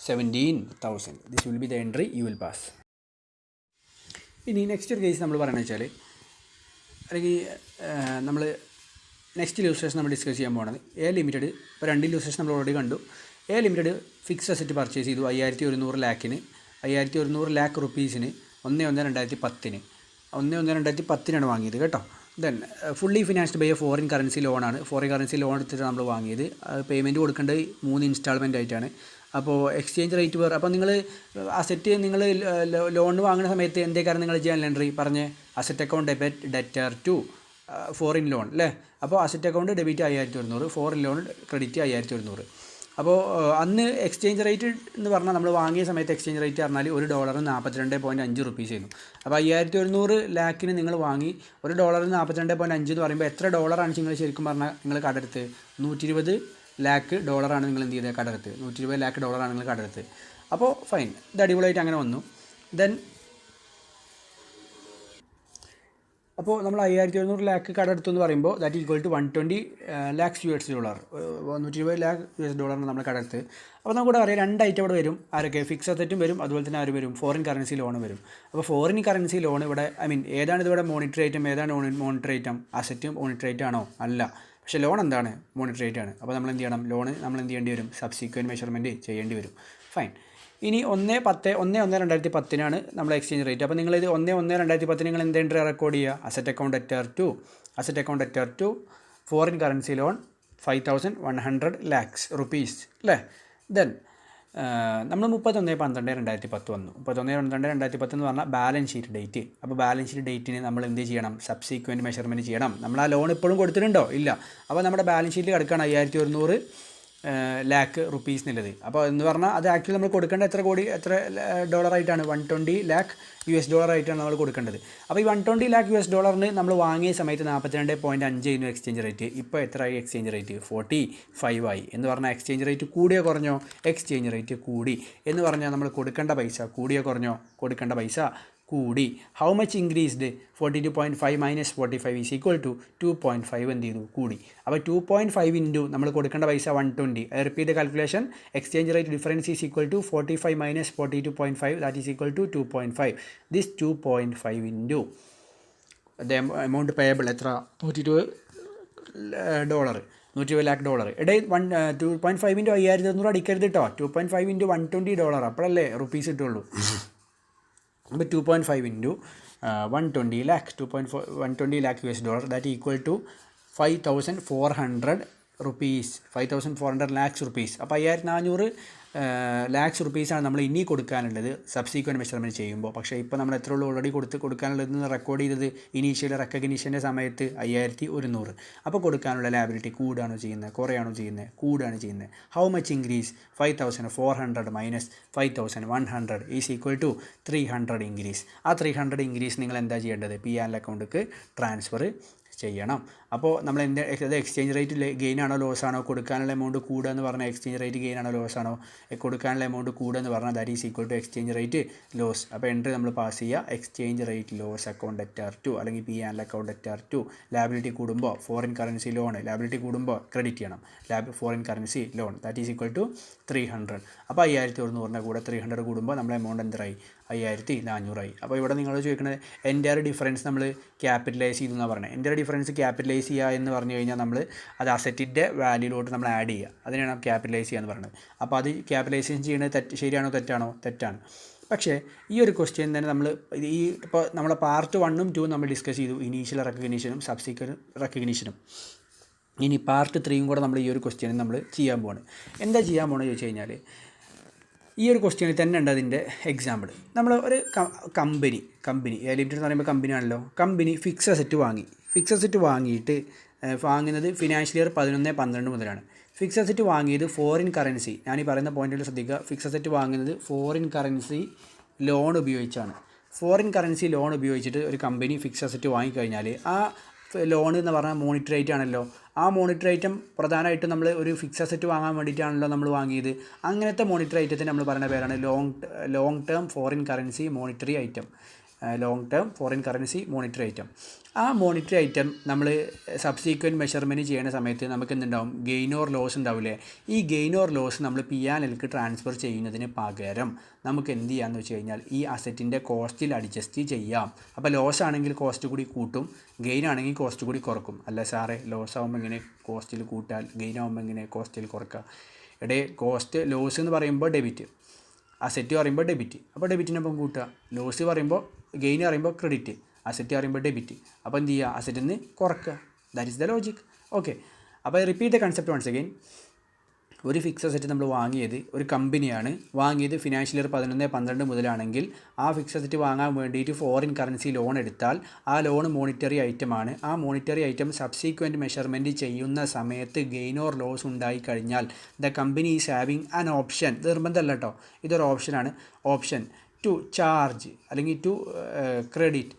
17,000. This will be the entry you will pass. ഇനി നെക്സ്റ്റ് ഒരു കേസ് നമ്മൾ പറയുന്നത് വെച്ചാൽ, അല്ലെങ്കിൽ നമ്മൾ നെക്സ്റ്റ് ഇല്ലൂസ്ട്രേഷൻ നമ്മൾ ഡിസ്കസ് ചെയ്യാൻ പോകുന്നത് എ ലിമിറ്റഡ്. ഇപ്പോൾ 2 ഇല്ലൂസ്ട്രേഷൻ നമ്മൾ ഓൾറെഡി കണ്ടു. A limited fixed asset purchase ചെയ്തു 5,100 ലാക്കിന്, 5,100 ലാക്ക് റുപ്പീസിന് 1/1/2010 1/1/2010 വാങ്ങിയത് കേട്ടോ. Then fully financed by a foreign currency ലോണാണ്. ഫോറിൻ കറൻസി ലോൺ എടുത്തിട്ട് നമ്മൾ വാങ്ങിയത്. പേയ്മെൻറ്റ് കൊടുക്കേണ്ടത് 3 ഇൻസ്റ്റാൾമെൻ്റ് ആയിട്ടാണ്. അപ്പോൾ എക്സ്ചേഞ്ച് റേറ്റ് വേറെ. അപ്പോൾ നിങ്ങൾ അസറ്റ് നിങ്ങൾ ലോൺ വാങ്ങുന്ന സമയത്ത് എന്തേക്കാരം നിങ്ങൾ ചെയ്യാൻ എൻട്രി പറഞ്ഞ്, asset account debtor to foreign loan അല്ലേ. അപ്പോൾ asset account debit 5,100, foreign loan credit 5,100. അപ്പോൾ അന്ന് എക്സ്ചേഞ്ച് റേറ്റ് എന്ന് പറഞ്ഞാൽ നമ്മൾ വാങ്ങിയ സമയത്ത് എക്സ്ചേഞ്ച് റേറ്റ് പറഞ്ഞാൽ $1 42.5 ആയിരുന്നു. അപ്പോൾ 5,100 ലാക്കിന് നിങ്ങൾ വാങ്ങി $1 42.5 എന്ന് പറയുമ്പോൾ എത്ര ഡോളറാണ് നിങ്ങൾ ശരിക്കും പറഞ്ഞാൽ നിങ്ങൾ കടമെടുത്ത്, 120 ലാക്ക് ഡോളറാണ് നിങ്ങൾ എന്ത് ചെയ്തത്, കടമെടുത്ത് 120 ലാക്ക് ഡോളറാണ് നിങ്ങൾ കടമെടുത്ത്. അപ്പോൾ ഫൈൻ, ഇത് അടിപൊളിയായിട്ട് അങ്ങനെ വന്നു. ദെൻ അപ്പോൾ നമ്മൾ 5,100 ലാക്ക് കടമെടുത്തു എന്ന് പറയുമ്പോൾ that equal to 120 lakhs US dollar, 120 lakh US ഡോളറിന് നമ്മൾ കടമെടുത്ത്. അപ്പോൾ നമുക്കിവിടെ അറിയാം 2 ഐറ്റം ഇവിടെ വരും. ആരൊക്കെ, ഫിക്സ് അസറ്റും വരും, അതുപോലെ തന്നെ ആര് വരും, ഫോറിൻ കറൻസി ലോൺ വരും. അപ്പോൾ ഫോറിൻ കറൻസി ലോൺ ഇവിടെ ഏതാണ് ഇതിവിടെ മോണിറ്ററി ഐറ്റം, ഏതാണ് മോണിറ്ററി ഐറ്റം, അസറ്റും മോണിറ്ററി ഐറ്റം ആണോ, അല്ല. പക്ഷേ ലോൺ എന്താണ്, മോണിറ്ററി റേറ്റ് ആണ്. അപ്പോൾ നമ്മൾ എന്ത് ചെയ്യണം, ലോൺ നമ്മൾ എന്ത് ചെയ്യേണ്ടി വരും, സബ്സിക്വൻറ്റ് മെഷർമെൻറ്റ് ചെയ്യേണ്ടി വരും. ഫൈൻ. ഇനി 1/1/2010 നമ്മൾ എക്സ്ചേഞ്ച് റേറ്റ്. അപ്പോൾ നിങ്ങളിത് 1/1/2010 നിങ്ങൾ എന്ത് എൻട്രി റെക്കോർഡ് ചെയ്യുക, asset account debtor to foreign currency loan 5,100 lakhs rupees അല്ലേ. ദെൻ നമ്മൾ 31/12/2010 വന്നു. 31/12/2010 എന്ന് പറഞ്ഞാൽ ബാലൻസ് ഷീറ്റ് ഡേറ്റ്. അപ്പോൾ ബാലൻസ് ഷീറ്റ് ഡേറ്റിന് നമ്മൾ എന്ത് ചെയ്യണം, സബ്സിക്വൻറ്റ് മെഷർമെൻറ്റ് ചെയ്യണം. നമ്മൾ ആ ലോൺ ഇപ്പോഴും കൊടുത്തിട്ടുണ്ടോ, ഇല്ല. അപ്പോൾ നമ്മുടെ ബാലൻസ് ഷീറ്റിൽ കിടക്കുകയാണ് 5,100 ലാക്ക് റുപ്പീസ് എന്നുള്ളത്. അപ്പോൾ എന്ന് പറഞ്ഞാൽ അത് ആക്ച്വലി നമ്മൾ കൊടുക്കേണ്ട എത്ര ഡോളറായിട്ടാണ് $120 ആയിട്ടാണ് നമ്മൾ കൊടുക്കേണ്ടത്. അപ്പോൾ ഈ $120 നമ്മൾ വാങ്ങിയ സമയത്ത് 42.5 എക്സ്ചേഞ്ച് റേറ്റ്. ഇപ്പോൾ എത്രയായി എക്സ്ചേഞ്ച് റേറ്റ്? 45 ആയി. എന്ന് പറഞ്ഞാൽ എക്സ്ചേഞ്ച് റേറ്റ് കൂടിയോ കുറഞ്ഞോ? എക്സ്ചേഞ്ച് റേറ്റ് കൂടി. എന്ന് പറഞ്ഞാൽ നമ്മൾ കൊടുക്കേണ്ട പൈസ കൂടിയോ കുറഞ്ഞോ? കൊടുക്കേണ്ട പൈസ കൂടി. How much increased? 42.5 minus 45 is equal to 2.5 എന്ത് ചെയ്തു? കൂടി. അപ്പോൾ 2.5 ഇൻറ്റു നമ്മൾ കൊടുക്കേണ്ട പൈസ 120. Repeat the calculation. Exchange rate difference is equal to 45 minus 42.5 that is equal to 2.5. This 2.5 into the amount payable എത്ര? $120. $120 ഇടയിൽ 2.5 ഇൻറ്റു 5200 അടിക്കരുത് കേട്ടോ. 2.5 ഇൻറ്റു $120 അപ്പോഴല്ലേ റുപ്പീസ് കിട്ടുള്ളൂ. അപ്പോൾ 2.5 into 120 lakh, $120 lakh that equal to 5,400 rupees, 5,400 lakhs rupees. അപ്പോൾ 5,400 ലാക്സ് റുപ്പീസാണ് നമ്മൾ ഇനി കൊടുക്കാനുള്ളത് സബ്സീക്വൻറ്റ് മെഷർമെൻറ്റ് ചെയ്യുമ്പോൾ. പക്ഷേ ഇപ്പോൾ നമ്മൾ എത്ര ഉള്ളൂ ഓൾറെഡി കൊടുക്കാനുള്ളതെന്ന് റെക്കോർഡ് ചെയ്തത് ഇനീഷ്യൽ റെക്കഗ്നീഷൻ്റെ സമയത്ത് 5,100. അപ്പോൾ കൊടുക്കാനുള്ള ലാബിലിറ്റി കൂടുകയാണോ ചെയ്യുന്നത് കുറയാണോ ചെയ്യുന്നത്? കൂടുകയാണ് ചെയ്യുന്നത്. How much increase? 5,400 minus 5,100 is equal to 300 increase. ആ 300 ഇൻക്രീസ് നിങ്ങൾ എന്താ ചെയ്യേണ്ടത്? P&L അക്കൗണ്ടിലേക്ക് ട്രാൻസ്ഫർ ചെയ്യണം. അപ്പോൾ നമ്മൾ അത് എക്സ്ചേഞ്ച് റേറ്റ് ഗെയിൻ ആണോ ലോസ് ആണോ? കൊടുക്കാനുള്ള എമൗണ്ട് കൂടുക എന്ന് പറഞ്ഞാൽ എക്സ്ചേഞ്ച് റേറ്റ് ഗെയിൻ ആണോ ലോസ് ആണോ? കൊടുക്കാനുള്ള എമൗണ്ട് കൂടുക എന്ന് പറഞ്ഞാൽ that is equal to exchange rate loss. അപ്പോൾ എൻട്രി നമ്മൾ പാസ് ചെയ്യുക exchange rate loss account debtor to അല്ലെങ്കിൽ P&L account debtor to. Liability കൂടുമ്പോൾ ഫോറിൻ കറൻസി ലോൺ, ലാബിലിറ്റി കൂടുമ്പോൾ ക്രെഡിറ്റ് ചെയ്യണം. Foreign currency loan that is equal to 300. അപ്പോൾ 5,100 കൂടെ 300 കൂടുമ്പോൾ നമ്മുടെ എമൗണ്ട് എന്തായി? 5,400 ആയി. അപ്പോൾ ഇവിടെ നിങ്ങൾ ചോദിക്കുന്നത് എൻ്റയർ ഡിഫറൻസ് നമ്മൾ ക്യാപിറ്റലൈസ് ചെയ്തു എന്നാണ് പറഞ്ഞത്. എൻ്റയർ ഡിഫറൻസ് ക്യാപിറ്റലൈസ് ചെയ്യുക എന്ന് പറഞ്ഞു കഴിഞ്ഞാൽ നമ്മൾ അത് അസറ്റിൻ്റെ വാല്യൂലോട്ട് നമ്മൾ ആഡ് ചെയ്യുക. അതിനാണ് ക്യാപിറ്റലൈസ് ചെയ്യുക എന്ന് പറയുന്നത്. അപ്പോൾ അത് ക്യാപിറ്റലൈസേഷൻ ചെയ്യുന്നത് ശരിയാണോ തെറ്റാണോ? തെറ്റാണ്. പക്ഷേ ഈ ഒരു ക്വസ്റ്റ്യൻ തന്നെ നമ്മൾ ഇപ്പോൾ നമ്മളെ പാർട്ട് 1ഉം 2ഉം നമ്മൾ ഡിസ്കസ് ചെയ്തു, ഇനീഷ്യൽ റെക്കഗ്നീഷനും സബ്സിക്വൻറ്റ് റെക്കഗ്നീഷനും. ഇനി പാർട്ട് 3ഉം കൂടെ നമ്മൾ ഈ ഒരു ക്വസ്റ്റ്യൻ നമ്മൾ ചെയ്യാൻ പോവാണ്. എന്താ ചെയ്യാൻ പോകണമെന്ന് ചോദിച്ചു കഴിഞ്ഞാൽ ഈ ഒരു ക്വസ്റ്റ്യനിൽ തന്നെ ഉണ്ട് അതിൻ്റെ എക്സാമ്പിൾ. നമ്മൾ ഒരു കമ്പനി ലിമിറ്റഡ് എന്ന് പറയുമ്പോൾ കമ്പനിയാണല്ലോ. കമ്പനി ഫിക്സ് അസറ്റ് വാങ്ങിയിട്ട് വാങ്ങുന്നത് ഫിനാൻഷ്യൽ ഇയർ 11-12 മുതലാണ്. ഫിക്സ് അസറ്റ് വാങ്ങിയത് ഫോറിൻ കറൻസി, ഞാൻ ഈ പറയുന്ന പോയിന്റുകൾ ശ്രദ്ധിക്കുക. ഫിക്സ് അസറ്റ് വാങ്ങുന്നത് ഫോറിൻ കറൻസി ലോൺ ഉപയോഗിച്ചാണ്. ഫോറിൻ കറൻസി ലോൺ ഉപയോഗിച്ചിട്ട് ഒരു കമ്പനി ഫിക്സ് അസറ്റ് വാങ്ങിക്കഴിഞ്ഞാൽ ആ ലോൺ എന്ന് പറഞ്ഞാൽ മോണിറ്ററി ഐറ്റം ആണല്ലോ. ആ മോണിറ്ററി ഐറ്റം പ്രധാനമായിട്ടും നമ്മൾ ഒരു ഫിക്സ് അസറ്റ് വാങ്ങാൻ വേണ്ടിയിട്ടാണല്ലോ നമ്മൾ വാങ്ങിയത്. അങ്ങനത്തെ മോണിറ്ററി ഐറ്റത്തിന് നമ്മൾ പറയുന്ന പേരാണ് long term foreign currency monetary item. ആ മോണിറ്ററി ഐറ്റം നമ്മൾ സബ്സീക്വൻറ്റ് മെഷർമെൻറ്റ് ചെയ്യുന്ന സമയത്ത് നമുക്ക് എന്തുണ്ടാവും? ഗെയിൻ ഓർ ലോസ് ഉണ്ടാവില്ലേ? ഈ ഗെയിൻ ഓർ ലോസ് നമ്മൾ P&Lക്ക് ട്രാൻസ്ഫർ ചെയ്യുന്നതിന് പകരം നമുക്ക് എന്ത് ചെയ്യാമെന്ന് വെച്ച് കഴിഞ്ഞാൽ ഈ അസറ്റിൻ്റെ കോസ്റ്റിൽ അഡ്ജസ്റ്റ് ചെയ്യാം. അപ്പോൾ ലോസ് ആണെങ്കിൽ കോസ്റ്റ് കൂടി കൂട്ടും, ഗെയിൻ ആണെങ്കിൽ കോസ്റ്റ് കൂടി കുറക്കും. അല്ല സാറേ, ലോസ് ആകുമ്പോൾ എങ്ങനെ കോസ്റ്റിൽ കൂട്ടാൽ, ഗെയിൻ ആകുമ്പോൾ എങ്ങനെ കോസ്റ്റിൽ കുറക്കുക? ലോസ് എന്ന് പറയുമ്പോൾ ഡെബിറ്റ്, അസറ്റ് പറയുമ്പോൾ ഡെബിറ്റ്. അപ്പോൾ ഡെബിറ്റിനൊപ്പം കൂട്ടുക. ലോസ് പറയുമ്പോൾ ഗെയിൻ പറയുമ്പോൾ ക്രെഡിറ്റ്, അസറ്റ് പറയുമ്പോൾ ഡെബിറ്റ്. അപ്പോൾ എന്ത് ചെയ്യുക? അസറ്റിൽ നിന്ന് കുറക്കുക. That is the logic. Okay. അപ്പോൾ repeat the concept once again. ഒരു ഫിക്സ് അസറ്റ് നമ്മൾ വാങ്ങിയത്, ഒരു കമ്പനിയാണ് വാങ്ങിയത് ഫിനാൻഷ്യൽ ഇയർ 11-12 മുതലാണെങ്കിൽ ആ ഫിക്സ് അസറ്റ് വാങ്ങാൻ വേണ്ടിയിട്ട് ഫോറിൻ കറൻസി ലോൺ എടുത്താൽ ആ ലോൺ മോണിറ്ററി ഐറ്റമാണ്. ആ മോണിറ്ററി ഐറ്റം സബ്സീക്വൻറ്റ് മെഷർമെൻറ്റ് ചെയ്യുന്ന സമയത്ത് ഗെയിൻ ഓർ ലോസ് ഉണ്ടായി കഴിഞ്ഞാൽ the company is having an option. ഇത് നിർബന്ധമല്ല കേട്ടോ, ഇതൊരു ഓപ്ഷനാണ്. ഓപ്ഷൻ ടു ചാർജ് അല്ലെങ്കിൽ ടു ക്രെഡിറ്റ്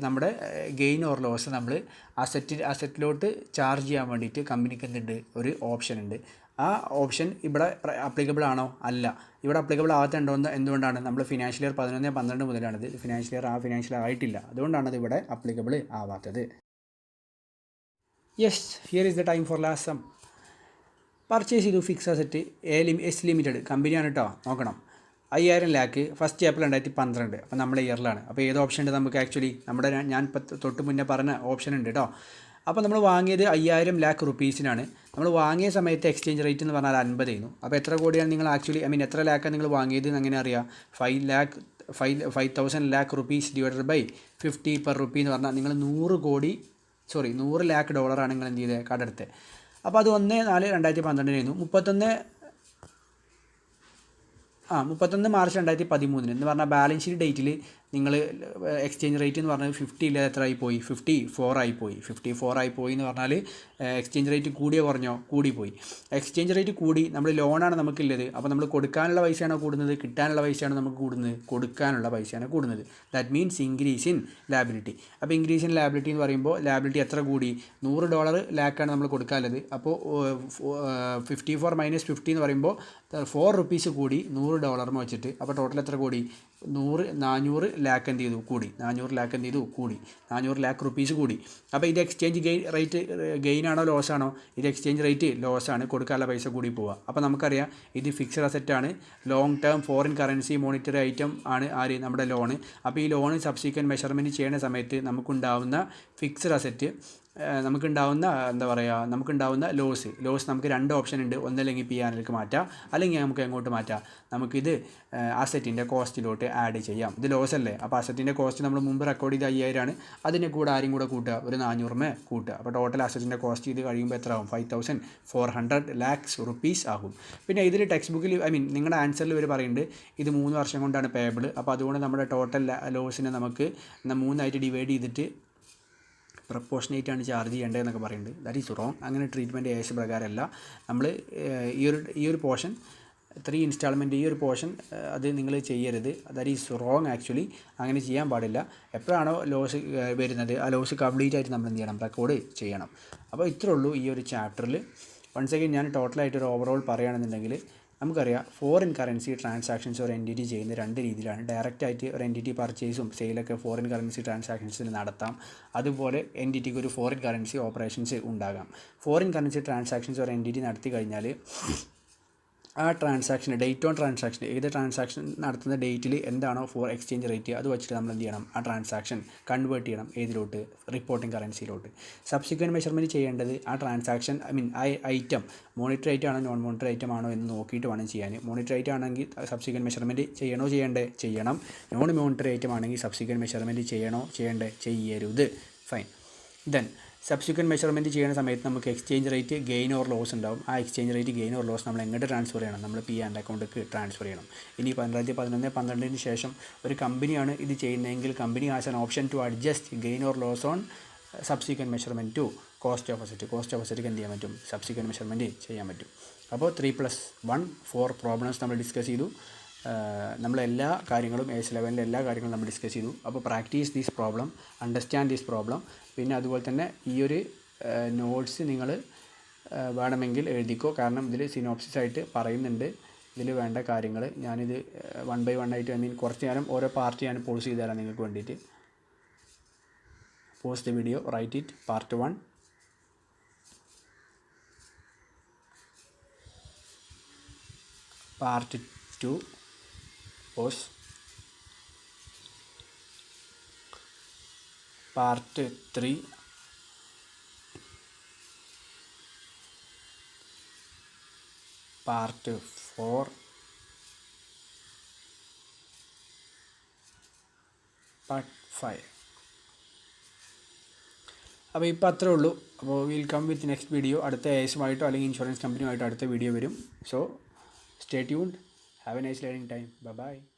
നമ്മുടെ ഗെയിൻ ഓർ ലോസ് നമ്മൾ അസറ്റിലോട്ട് ചാർജ് ചെയ്യാൻ വേണ്ടിയിട്ട് കമ്പനിക്ക് എന്തുണ്ട്? ഒരു ഓപ്ഷൻ ഉണ്ട്. ആ ഓപ്ഷൻ ഇവിടെ അപ്ലിക്കബിൾ ആണോ? അല്ല. ഇവിടെ അപ്ലിക്കബിൾ ആകത്തുണ്ടോയെന്ന് എന്തുകൊണ്ടാണ്? നമ്മൾ ഫിനാൻഷ്യൽ ഇയർ 11-12 മുതലാണിത്. ഫിനാൻഷ്യൽ ആയിട്ടില്ല, അതുകൊണ്ടാണ് അത് ഇവിടെ അപ്ലിക്കബിൾ ആവാത്തത്. Yes, here is the time for last sum. Purchase ചെയ്തു ഫിക്സ് അസറ്റ് എസ് ലിമിറ്റഡ് കമ്പനിയാണ് കേട്ടോ, നോക്കണം. 5,000 ലാക്ക് ഫസ്റ്റ് ഏപ്രിൽ 2012. അപ്പോൾ നമ്മുടെ ഇയറിലാണ്. അപ്പോൾ ഏത് ഓപ്ഷൻ ഉണ്ട് നമുക്ക്? ആക്ച്വലി ഞാൻ തൊട്ട് മുന്നേ പറഞ്ഞ ഓപ്ഷൻ ഉണ്ട് കേട്ടോ. അപ്പോൾ നമ്മൾ വാങ്ങിയത് 5,000 ലാക്ക് റുപ്പീസിനാണ്. നമ്മൾ വാങ്ങിയ സമയത്ത് എക്സ്ചേഞ്ച് റേറ്റ് എന്ന് പറഞ്ഞാൽ 50 ആയിരുന്നു. അപ്പോൾ എത്ര കോടിയാണ് നിങ്ങൾ ആക്ച്വലി എത്ര ലാക്കാണ് നിങ്ങൾ വാങ്ങിയത് എന്ന് എങ്ങനെ അറിയാം? 5,000 lakh rupees divided by 50 per rupee എന്ന് പറഞ്ഞാൽ നിങ്ങൾ $100 ലാക്ക് ഡോളറാണ് നിങ്ങൾ എന്ത് ചെയ്തത്? കടെടുത്തത്. അപ്പോൾ അത് 1/4/2012 ആയിരുന്നു. 31 മാർച്ച് 2013 എന്ന് പറഞ്ഞാൽ ബാലൻസ് ഷീറ്റ് ഡേറ്റിൽ നിങ്ങൾ എക്സ്ചേഞ്ച് റേറ്റ് എന്ന് പറഞ്ഞാൽ 50 ഇല്ലാതെ എത്ര ആയിപ്പോയി, 54 ആയിപ്പോയി. 54 ആയിപ്പോയി എന്ന് പറഞ്ഞാൽ എക്സ്ചേഞ്ച് റേറ്റ് കൂടിയോ കുറഞ്ഞോ, കൂടിപ്പോയി. എക്സ്ചേഞ്ച് റേറ്റ് കൂടി, നമ്മൾ ലോണാണ് നമുക്കുള്ളത്. അപ്പോൾ നമ്മൾ കൊടുക്കാനുള്ള പൈസയാണോ കൂടുന്നത്, കിട്ടാനുള്ള പൈസയാണോ നമുക്ക് കൂടുന്നത്, കൊടുക്കാനുള്ള പൈസയാണ് കൂടുന്നത്. That means increase in liability. അപ്പോൾ ഇൻക്രീസ് ഇൻ ലാബിലിറ്റി എന്ന് പറയുമ്പോൾ ലാബിലിറ്റി എത്ര കൂടി, $100 ലാക്കാണ് നമ്മൾ കൊടുക്കാനുള്ളത്. അപ്പോൾ 54 - 50 എന്ന് പറയുമ്പോൾ ₹4 കൂടി $100 വെച്ചിട്ട്. അപ്പോൾ ടോട്ടൽ എത്ര കൂടി, 400 ലാക്ക് എന്ത് ചെയ്തു, കൂടി. 400 ലാക്ക് എന്ത് ചെയ്തു, കൂടി. 400 ലാക്ക് റുപ്പീസ് കൂടി. അപ്പോൾ ഇത് എക്സ്ചേഞ്ച് റേറ്റ് ഗെയിൻ ആണോ ലോസ് ആണോ, ഇത് എക്സ്ചേഞ്ച് റേറ്റ് ലോസ് ആണ്, കൊടുക്കാനുള്ള പൈസ കൂടി പോവുക. അപ്പോൾ നമുക്കറിയാം ഇത് ഫിക്സഡ് അസറ്റാണ്, long term foreign currency monetary item ആണ് ആര്, നമ്മുടെ ലോണ്. അപ്പോൾ ഈ ലോണ് സബ്സിക്വൻറ്റ് മെഷർമെൻറ്റ് ചെയ്യുന്ന സമയത്ത് നമുക്കുണ്ടാവുന്ന ഫിക്സഡ് അസറ്റ്, നമുക്കുണ്ടാവുന്ന എന്താ പറയുക, നമുക്കുണ്ടാവുന്ന ലോസ് നമുക്ക് 2 ഓപ്ഷൻ ഉണ്ട്. ഒന്നല്ലെങ്കിൽ P&Lക്ക് മാറ്റാം, അല്ലെങ്കിൽ നമുക്ക് എങ്ങോട്ട് മാറ്റാം, നമുക്കിത് അസറ്റിൻ്റെ കോസ്റ്റിലോട്ട് ആഡ് ചെയ്യാം. ഇത് ലോസ് അല്ലേ, അപ്പോൾ അസറ്റിൻ്റെ കോസ്റ്റ് നമ്മൾ മുമ്പ് റെക്കോർഡ് ചെയ്ത 5000 ആണ്. അതിനെ കൂടെ ആരും കൂടെ കൂട്ടുക, ഒരു 400 കൂട്ടുക. അപ്പോൾ ടോട്ടൽ അസറ്റിൻ്റെ കോസ്റ്റ് ഇത് കഴിയുമ്പോൾ എത്ര ആവും, 5400 lakhs rupees ആകും. പിന്നെ ഇതിൽ ടെക്സ്റ്റ് ബുക്കിൽ നിങ്ങളുടെ ആൻസറിൽ ഇവർ പറയുന്നുണ്ട് ഇത് 3 വർഷം കൊണ്ടാണ് പേയബിൾ. അപ്പോൾ അതുകൊണ്ട് നമ്മുടെ ടോട്ടൽ ലോസിനെ നമുക്ക് 3 ഡിവൈഡ് ചെയ്തിട്ട് പ്രപ്പോർഷനേറ്റ് ആണ് ചാർജ് ചെയ്യേണ്ടത് എന്നൊക്കെ പറയുന്നുണ്ട്. That is wrong. അങ്ങനെ ട്രീറ്റ്മെൻറ്റ് ഏശ പ്രകാരമല്ല. നമ്മൾ ഈ ഒരു പോർഷൻ 3 ഇൻസ്റ്റാൾമെൻറ്റ്, ഈ ഒരു പോർഷൻ അത് നിങ്ങൾ ചെയ്യരുത്. That is wrong actually. അങ്ങനെ ചെയ്യാൻ പാടില്ല. എപ്പോഴാണോ ലോസ് വരുന്നത് ആ ലോസ് കംപ്ലീറ്റ് ആയിട്ട് നമ്മൾ എന്ത് ചെയ്യണം, റെക്കോർഡ് ചെയ്യണം. അപ്പോൾ ഇത്രേ ഉള്ളൂ ഈ ഒരു ചാപ്റ്ററിൽ. വൺസ് അഗൈൻ ഞാൻ ടോട്ടലായിട്ടൊരു ഓവറോൾ പറയുകയാണെന്നുണ്ടെങ്കിൽ നമുക്കറിയാം ഫോറിൻ കറൻസി ട്രാൻസാക്ഷൻസ് ഒരു എൻറ്റിറ്റി ചെയ്യുന്ന 2 രീതിയിലാണ്. ഡയറക്റ്റായിട്ട് ഒരു എൻറ്റിറ്റി പർച്ചേസും സെയിലൊക്കെ ഫോറിൻ കറൻസി ട്രാൻസാക്ഷൻസിൽ നടത്താം. അതുപോലെ എൻറ്റിറ്റിക്ക് ഒരു ഫോറിൻ കറൻസി ഓപ്പറേഷൻസ് ഉണ്ടാകാം. ഫോറിൻ കറൻസി ട്രാൻസാക്ഷൻസ് ഒരു എൻറ്റിറ്റി നടത്തി കഴിഞ്ഞാൽ ആ ട്രാൻസാക്ഷൻ, ഡേറ്റ് ഓൺ ട്രാൻസാക്ഷൻ, ഏത് ട്രാൻസാക്ഷൻ നടത്തുന്ന ഡേറ്റിൽ എന്താണോ ഫോർ എക്സ്ചേഞ്ച് റേറ്റ് അത് വെച്ചിട്ട് നമ്മൾ എന്ത് ചെയ്യണം, ആ ട്രാൻസാക്ഷൻ കൺവേർട്ട് ചെയ്യണം ഏതിലോട്ട്, റിപ്പോർട്ടിംഗ് കറൻസിയിലോട്ട്. സബ്സിക്വൻറ്റ് മെഷർമെൻറ്റ് ചെയ്യേണ്ടത് ആ ട്രാൻസാക്ഷൻ ആ ഐറ്റം മോണിറ്ററി ഐറ്റം ആണോ നോൺ മോണിറ്ററി ഐറ്റം ആണോ എന്ന് നോക്കിയിട്ട് വേണം ചെയ്യാൻ. മോണിറ്ററി ഐറ്റം ആണെങ്കിൽ സബ്സിക്വൻറ്റ് മെഷർമെൻറ്റ് ചെയ്യണോ ചെയ്യണ്ടേ, ചെയ്യണം. നോൺ മോണിറ്ററി ഐറ്റം ആണെങ്കിൽ സബ്സിക്വൻറ്റ് മെഷർമെൻറ്റ് ചെയ്യണോ ചെയ്യണ്ടേ, ചെയ്യരുത്. ഫൈൻ. ദെൻ സബ്സിക്വൻറ്റ് മെഷർമെൻറ്റ് ചെയ്യുന്ന സമയത്ത് നമുക്ക് exchange rate gain or loss ഉണ്ടാവും. ആ exchange rate gain or loss നമ്മൾ എങ്ങോട്ട് ട്രാൻസ്ഫർ ചെയ്യണം, നമ്മൾ P&L അക്കൗണ്ടിലേക്ക് ട്രാൻസ്ഫർ ചെയ്യണം. ഇനി 2011-12 ശേഷം ഒരു കമ്പനിയാണ് ഇത് ചെയ്യുന്നതെങ്കിൽ company has an option to adjust gain or loss on subsequent measurement to cost of asset. Cost of അസറ്റിക്ക് എന്ത് ചെയ്യാൻ പറ്റും, സബ്സിക്വൻറ്റ് മെഷർമെൻറ്റ് ചെയ്യാൻ പറ്റും. അപ്പോൾ 3+1 4 പ്രോബ്ലംസ് നമ്മൾ ഡിസ്കസ് ചെയ്തു. നമ്മളെല്ലാ കാര്യങ്ങളും ഏസ് ലെവലിൻ്റെ എല്ലാ കാര്യങ്ങളും നമ്മൾ ഡിസ്കസ് ചെയ്തു. അപ്പോൾ practice this problem, understand this problem. പിന്നെ അതുപോലെ തന്നെ ഈ ഒരു നോട്ട്സ് നിങ്ങൾ വേണമെങ്കിൽ എഴുതിക്കോ. കാരണം ഇതിൽ സിനോപ്സിസ് ആയിട്ട് പറയുന്നുണ്ട് ഇതിൽ വേണ്ട കാര്യങ്ങൾ. ഞാനിത് 1 by 1 ആയിട്ട് കുറച്ച് നേരം ഓരോ പാർട്ട് ഞാൻ പോസ് ചെയ്ത് തരാം നിങ്ങൾക്ക് വേണ്ടിയിട്ട്. Pause the video, write it, part 1, part 2, pause, part 3, part 4, part 5. അപ്പോൾ ഇപ്പോൾ അത്രേ ഉള്ളൂ. അപ്പോൾ will come with next video. അടുത്ത AS-മായിട്ടോ അല്ലെങ്കിൽ ഇൻഷുറൻസ് കമ്പനിയുമായിട്ടോ അടുത്ത വീഡിയോ വരും. So stay tuned. Have a nice learning time. Bye bye.